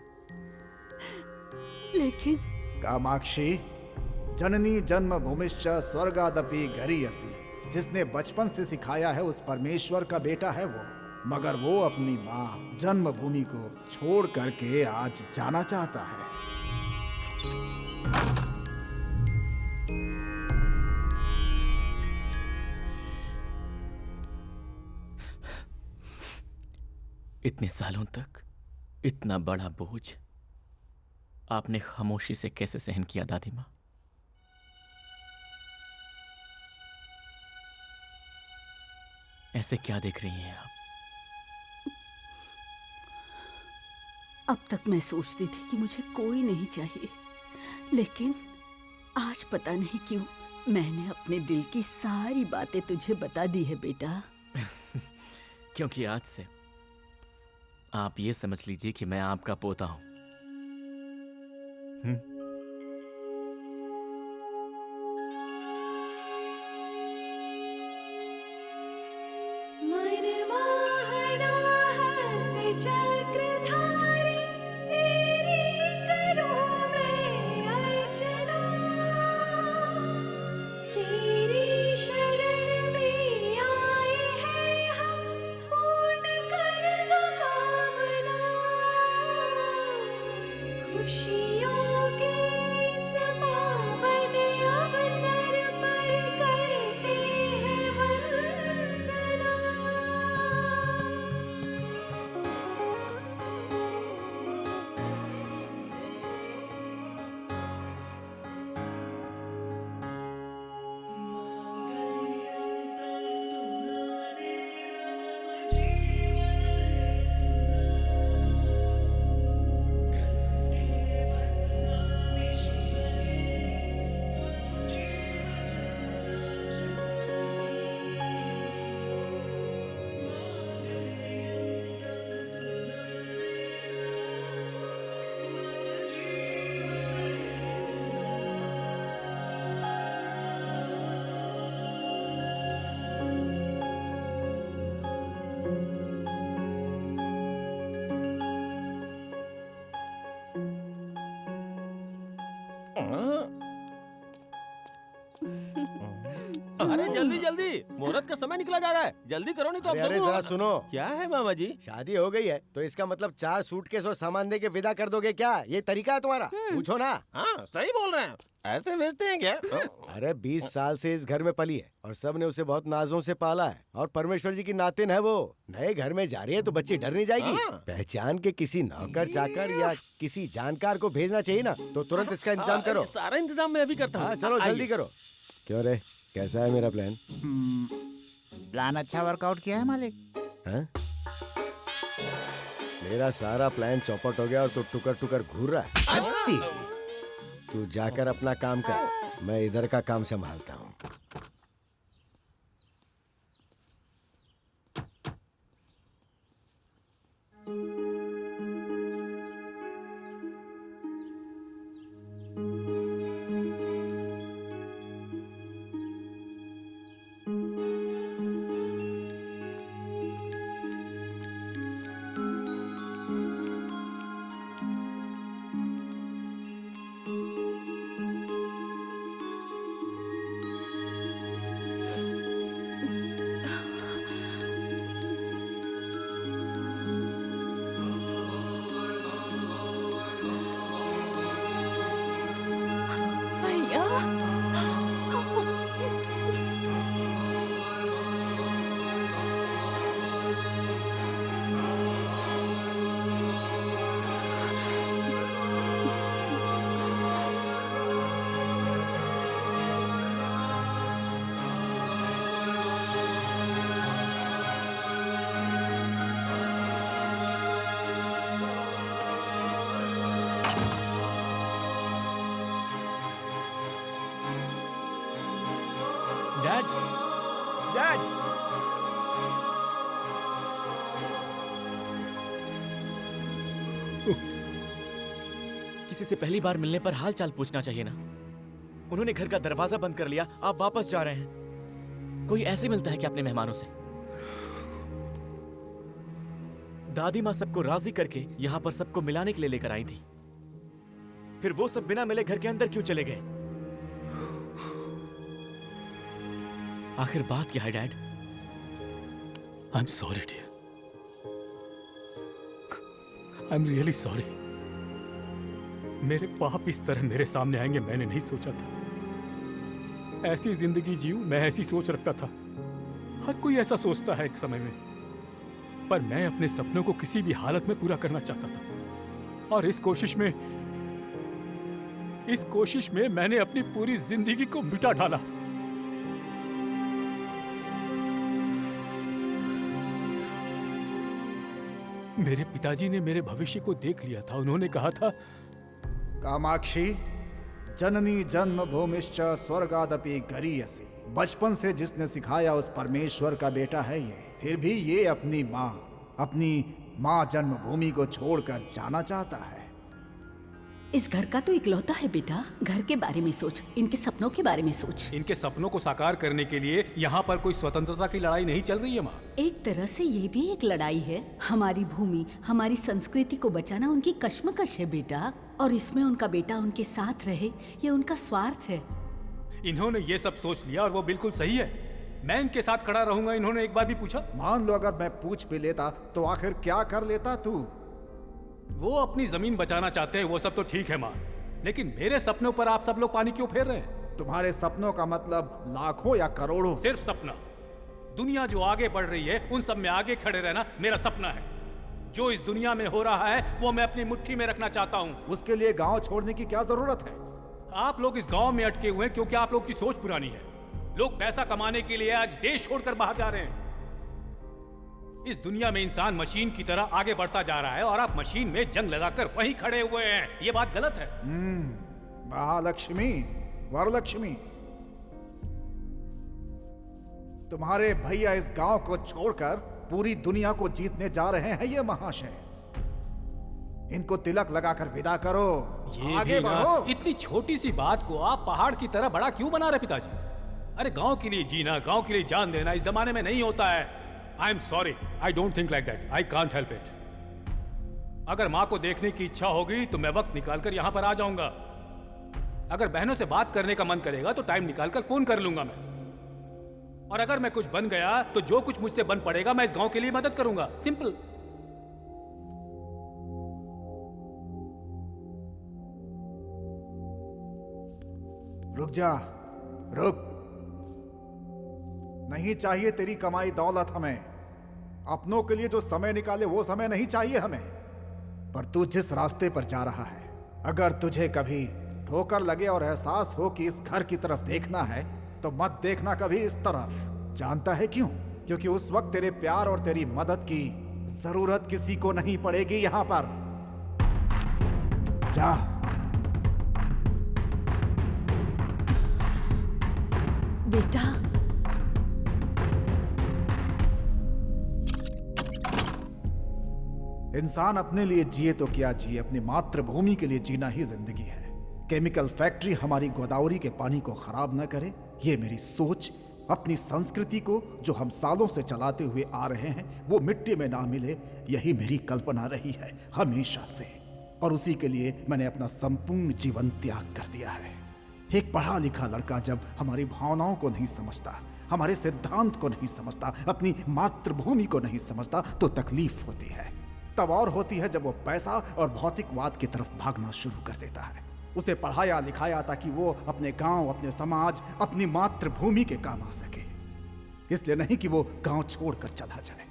लेकिन कामाक्षी, जननी जन्म भूमिश्च स्वर्गादपि गरीयसी। जिसने बचपन से सिखाया है उस परमेश्वर का बेटा है वो, मगर वो अपनी माँ जन्मभूमि को छोड़ करके आज जाना चाहता है। इतने सालों तक इतना बड़ा बोझ आपने खामोशी से कैसे सहन किया दादी माँ? ऐसे क्या देख रही हैं आप? अब तक मैं सोचती थी कि मुझे कोई नहीं चाहिए, लेकिन आज पता नहीं क्यों मैंने अपने दिल की सारी बातें तुझे बता दी है बेटा। क्योंकि आज से आप ये समझ लीजिए कि मैं आपका पोता हूं। खुशियों के अरे जल्दी जल्दी, मुहूर्त का समय निकला जा रहा है, जल्दी करो नहीं तो अरे अब अरे जरा सुनो, क्या है मामा जी? शादी हो गई है तो इसका मतलब 4 सूटकेस और सामान दे के विदा कर दोगे क्या? ये तरीका है तुम्हारा? पूछो ना। हाँ सही बोल रहे हैं, ऐसे भेजते हैं क्या? अरे 20 साल से इस घर में पली है और सब ने उसे बहुत नाजों से पाला है और परमेश्वर जी की नातिन है वो। नए घर में जा रही है तो बच्ची डर नहीं जाएगी? पहचान के किसी नौकर चाकर या किसी जानकार को भेजना चाहिए ना, तो तुरंत इसका इंतजाम करो। सारा इंतजाम मैं अभी करता हूँ। चलो जल्दी करो। क्यों रे, कैसा है मेरा प्लान? प्लान अच्छा वर्कआउट किया है मालिक। हाँ? मेरा सारा प्लान चौपट हो गया और तू टुकर टुकर घूर रहा है। तू जाकर अपना काम कर, मैं इधर का काम संभालता हूँ। डैड, डैड, किसी से पहली बार मिलने पर हाल चाल पूछना चाहिए ना। उन्होंने घर का दरवाजा बंद कर लिया, आप वापस जा रहे हैं। कोई ऐसे मिलता है क्या अपने मेहमानों से? दादी माँ सबको राजी करके यहाँ पर सबको मिलाने के लिए लेकर आई थी, फिर वो सब बिना मिले घर के अंदर क्यों चले गए? आखिर बात क्या है dad? I am sorry dear, I am really sorry. मेरे पाप इस तरह मेरे सामने आएंगे मैंने नहीं सोचा था। ऐसी जिंदगी जीऊं, मैं ऐसी सोच रखता था। हर कोई ऐसा सोचता है एक समय में, पर मैं अपने सपनों को किसी भी हालत में पूरा करना चाहता था और इस कोशिश में मैंने अपनी पूरी जिंदगी को मिटा डाला। मेरे पिताजी ने मेरे भविष्य को देख लिया था। उन्होंने कहा था, कामाक्षी जननी जन्म भूमिश्च स्वर्गादपि गरीयसी। बचपन से जिसने सिखाया उस परमेश्वर का बेटा है ये, फिर भी ये अपनी माँ जन्मभूमि को छोड़कर जाना चाहता है। इस घर का तो इकलौता है बेटा, घर के बारे में सोच, इनके सपनों के बारे में सोच। इनके सपनों को साकार करने के लिए यहाँ पर कोई स्वतंत्रता की लड़ाई नहीं चल रही है माँ। एक तरह से ये भी एक लड़ाई है। हमारी भूमि, हमारी संस्कृति को बचाना उनकी कश्मकश है बेटा, और इसमें उनका बेटा उनके साथ रहे ये उनका स्वार्थ है। इन्होंने ये सब सोच लिया और वो बिल्कुल सही है। मैं इनके साथ खड़ा रहूंगा, इन्होंने एक बार भी पूछा? मान लो अगर मैं पूछ भी लेता तो आखिर क्या कर लेता तू? वो अपनी जमीन बचाना चाहते हैं, वो सब तो ठीक है माँ, लेकिन मेरे सपनों पर आप सब लोग पानी क्यों फेर रहे हैं? तुम्हारे सपनों का मतलब लाखों या करोड़ों? सिर्फ सपना। दुनिया जो आगे बढ़ रही है उन सब में आगे खड़े रहना मेरा सपना है। जो इस दुनिया में हो रहा है वो मैं अपनी मुट्ठी में रखना चाहता हूँ। उसके लिए गांव छोड़ने की क्या जरूरत है? आप लोग इस गांव में अटके हुए हैं क्योंकि आप लोग की सोच पुरानी है। लोग पैसा कमाने के लिए आज देश छोड़कर बाहर जा रहे हैं। इस दुनिया में इंसान मशीन की तरह आगे बढ़ता जा रहा है और आप मशीन में जंग लगाकर वहीं खड़े हुए हैं। ये बात गलत है। महालक्ष्मी, वरलक्ष्मी, तुम्हारे भैया इस गांव को छोड़कर पूरी दुनिया को जीतने जा रहे हैं ये महाशय। इनको तिलक लगाकर विदा करो, आगे बढ़ो। इतनी छोटी सी बात को आप पहाड़ की तरह बड़ा क्यों बना रहे पिताजी? अरे गांव के लिए जीना, गांव के लिए जान देना इस जमाने में नहीं होता है। आई am sorry, I don't think like that, I can't help it. अगर माँ को देखने की इच्छा होगी तो मैं वक्त निकालकर यहाँ पर आ जाऊंगा। अगर बहनों से बात करने का मन करेगा तो टाइम निकालकर फोन कर लूंगा मैं। और अगर मैं कुछ बन गया तो जो कुछ मुझसे बन पड़ेगा मैं इस गांव के लिए मदद करूंगा। सिंपल। रुक जा, रुक। नहीं चाहिए तेरी कमाई दौलत हमें। अपनों के लिए जो समय निकाले वो समय नहीं चाहिए हमें। पर तू जिस रास्ते पर जा रहा है, अगर तुझे कभी ठोकर लगे और एहसास हो कि इस घर की तरफ देखना है तो मत देखना कभी इस तरफ। जानता है क्यों? क्योंकि उस वक्त तेरे प्यार और तेरी मदद की जरूरत किसी को नहीं पड़ेगी यहां पर। जा। बेटा, इंसान अपने लिए जिए तो क्या जिए, अपनी मातृभूमि के लिए जीना ही जिंदगी है। केमिकल फैक्ट्री हमारी गोदावरी के पानी को खराब न करे, ये मेरी सोच। अपनी संस्कृति को जो हम सालों से चलाते हुए आ रहे हैं वो मिट्टी में ना मिले, यही मेरी कल्पना रही है हमेशा से। और उसी के लिए मैंने अपना संपूर्ण जीवन त्याग कर दिया है। एक पढ़ा लिखा लड़का जब हमारी भावनाओं को नहीं समझता, हमारे सिद्धांत को नहीं समझता, अपनी मातृभूमि को नहीं समझता तो तकलीफ होती है। तब और होती है जब वो पैसा और भौतिकवाद की तरफ भागना शुरू कर देता है। उसे पढ़ाया लिखाया ताकि वो अपने गांव, अपने समाज, अपनी मातृभूमि के काम आ सके, इसलिए नहीं कि वो गांव छोड़कर चला जाए।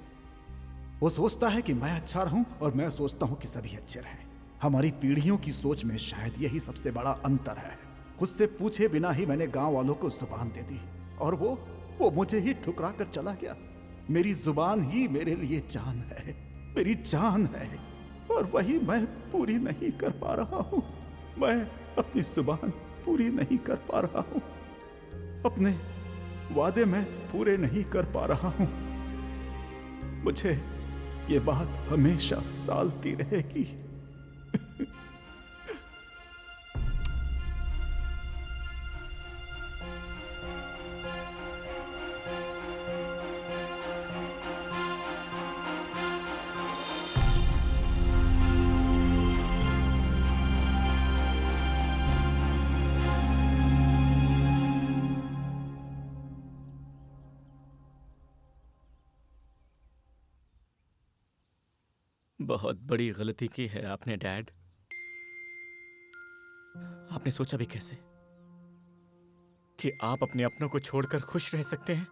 वो सोचता है कि मैं अच्छा रहूं और मैं सोचता हूं कि सभी अच्छे रहें। हमारी पीढ़ियों की सोच में शायद यही सबसे बड़ा अंतर है। उससे पूछे बिना ही मैंने गांव वालों को जुबान दे दी और वो मुझे ही ठुकरा कर चला गया। मेरी जुबान ही मेरे लिए जान है, मेरी जान है, और वही मैं पूरी नहीं कर पा रहा हूं। मैं अपनी जुबान पूरी नहीं कर पा रहा हूं, अपने वादे मैं पूरे नहीं कर पा रहा हूं। मुझे ये बात हमेशा सालती रहेगी। बहुत बड़ी गलती की है आपने डैड। आपने सोचा भी कैसे कि आप अपने अपनों को छोड़कर खुश रह सकते हैं?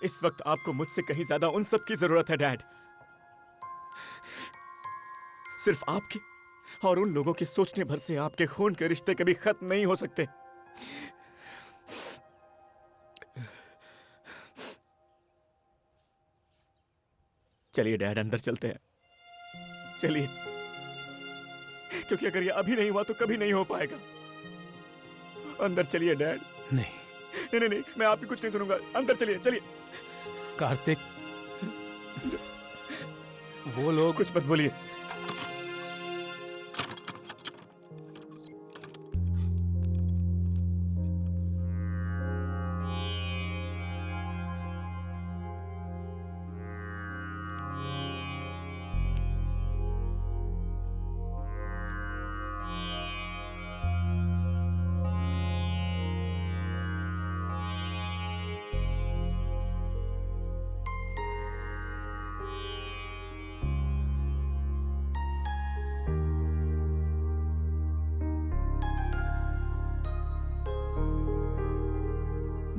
इस वक्त आपको मुझसे कहीं ज्यादा उन सब की जरूरत है डैड। सिर्फ आपके और उन लोगों के सोचने भर से आपके खून के रिश्ते कभी खत्म नहीं हो सकते। चलिए डैड, अंदर चलते हैं। चलिए, क्योंकि अगर ये अभी नहीं हुआ तो कभी नहीं हो पाएगा। अंदर चलिए डैड। नहीं नहीं नहीं, मैं आपकी कुछ नहीं सुनूंगा। अंदर चलिए चलिए। कार्तिक, वो लोग कुछ मत बोलिए।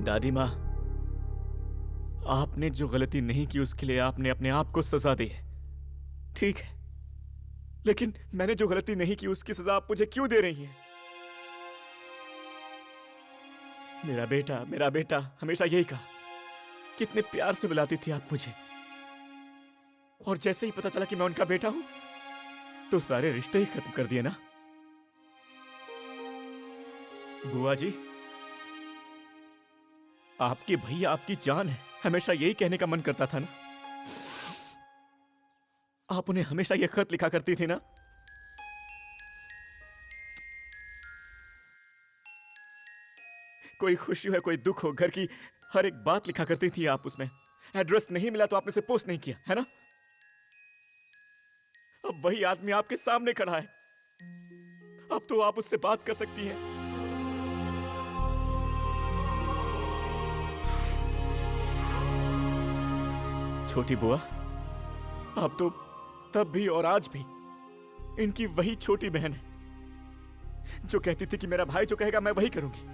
दादी माँ, आपने जो गलती नहीं की उसके लिए आपने अपने आप को सजा दी है, ठीक है, लेकिन मैंने जो गलती नहीं की उसकी सजा आप मुझे क्यों दे रही हैं? मेरा बेटा हमेशा यही कहा, कितने प्यार से बुलाती थी आप मुझे, और जैसे ही पता चला कि मैं उनका बेटा हूं तो सारे रिश्ते ही खत्म कर दिए ना। बुआ जी, आपके भैया आपकी जान है, हमेशा यही कहने का मन करता था ना। आप उन्हें हमेशा यह खत लिखा करती थी ना। कोई खुशी हो कोई दुख हो, घर की हर एक बात लिखा करती थी आप उसमें। एड्रेस नहीं मिला तो आपने से पोस्ट नहीं किया, है ना। अब वही आदमी आपके सामने खड़ा है, अब तो आप उससे बात कर सकती हैं। छोटी बुआ, आप तो तब भी और आज भी इनकी वही छोटी बहन है जो कहती थी कि मेरा भाई जो कहेगा मैं वही करूंगी।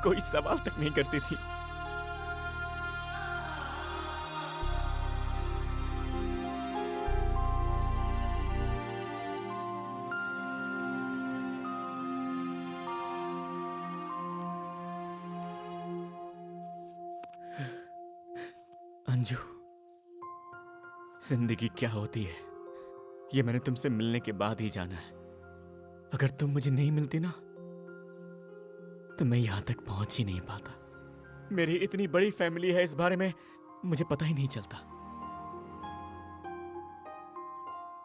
कोई सवाल तक नहीं करती थी। अंजू, जिंदगी क्या होती है ये मैंने तुमसे मिलने के बाद ही जाना है। अगर तुम मुझे नहीं मिलती ना तो मैं यहां तक पहुंच ही नहीं पाता। मेरी इतनी बड़ी फैमिली है, इस बारे में मुझे पता ही नहीं चलता।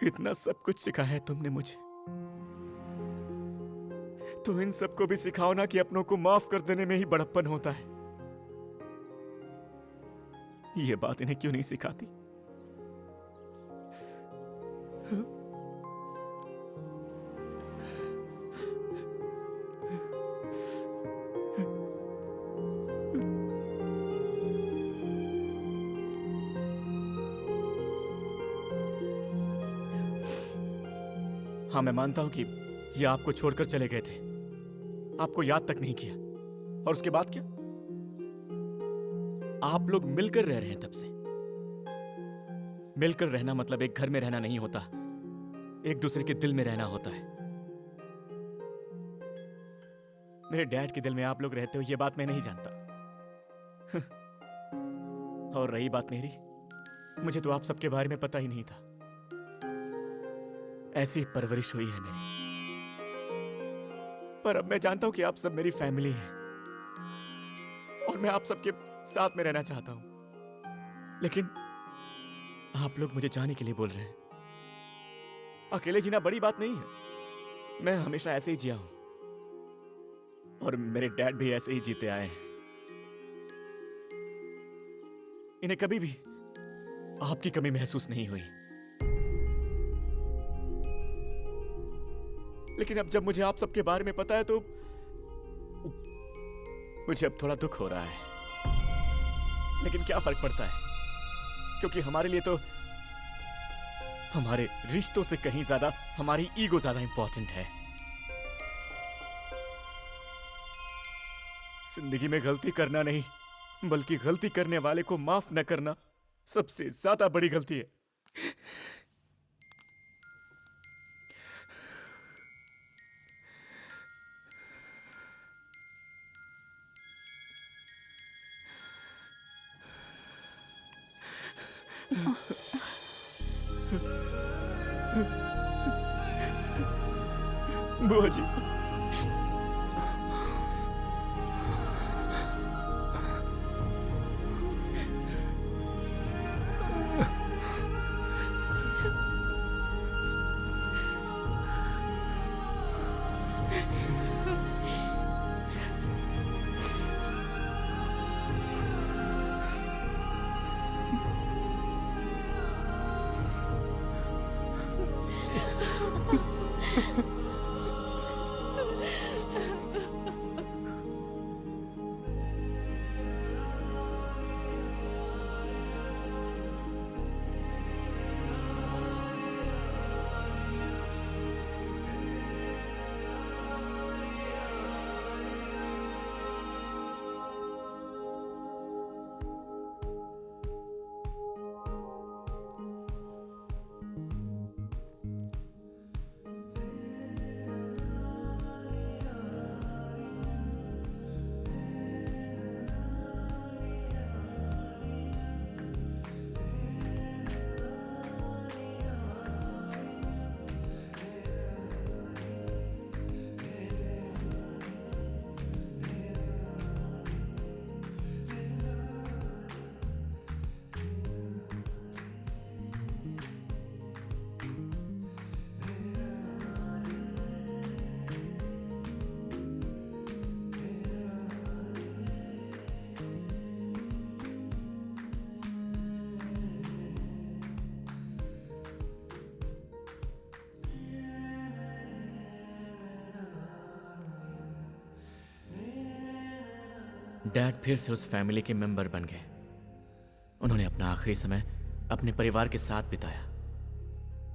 इतना सब कुछ सिखाया है तुमने मुझे, तो इन सबको भी सिखाओ ना कि अपनों को माफ कर देने में ही बड़प्पन होता है। ये बात इन्हें क्यों नहीं सिखाती? हाँ, मैं मानता हूं कि ये आपको छोड़कर चले गए थे, आपको याद तक नहीं किया। और उसके बाद क्या? आप लोग मिलकर रह रहे हैं तब से। मिलकर रहना मतलब एक घर में रहना नहीं होता, एक दूसरे के दिल में रहना होता है। मेरे डैड के दिल में आप लोग रहते हो ये बात मैं नहीं जानता। और रही बात मेरी, मुझे तो आप सबके बारे में पता ही नहीं था। ऐसी परवरिश हुई है मेरी। पर अब मैं जानता हूं कि आप सब मेरी फैमिली हैं और मैं आप सबके साथ में रहना चाहता हूं। लेकिन आप लोग मुझे जाने के लिए बोल रहे हैं। अकेले जीना बड़ी बात नहीं है। मैं हमेशा ऐसे ही जिया हूं और मेरे डैड भी ऐसे ही जीते आए हैं। इन्हें कभी भी आपकी कमी महसूस नहीं हुई। लेकिन अब जब मुझे आप सबके बारे में पता है तो मुझे अब थोड़ा दुख हो रहा है। लेकिन क्या फर्क पड़ता है, क्योंकि हमारे लिए तो हमारे रिश्तों से कहीं ज्यादा हमारी ईगो ज्यादा इंपॉर्टेंट है। जिंदगी में गलती करना नहीं, बल्कि गलती करने वाले को माफ न करना सबसे ज्यादा बड़ी गलती है। बुआ जी, डैड फिर से उस फैमिली के मेंबर बन गए उन्होंने अपना आखिरी समय अपने परिवार के साथ बिताया।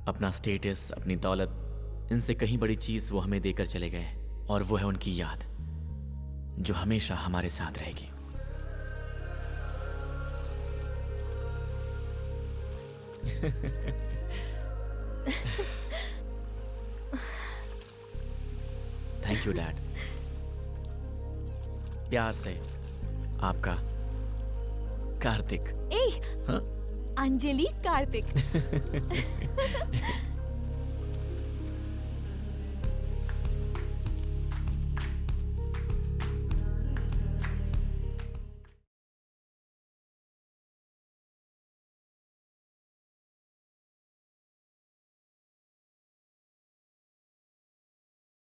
अपना स्टेटस, अपनी दौलत, इनसे कहीं बड़ी चीज वो हमें देकर चले गए, और वो है उनकी याद जो हमेशा हमारे साथ रहेगी। Thank you dad. प्यार से आपका कार्तिक। ए, हाँ? अंजलि कार्तिक।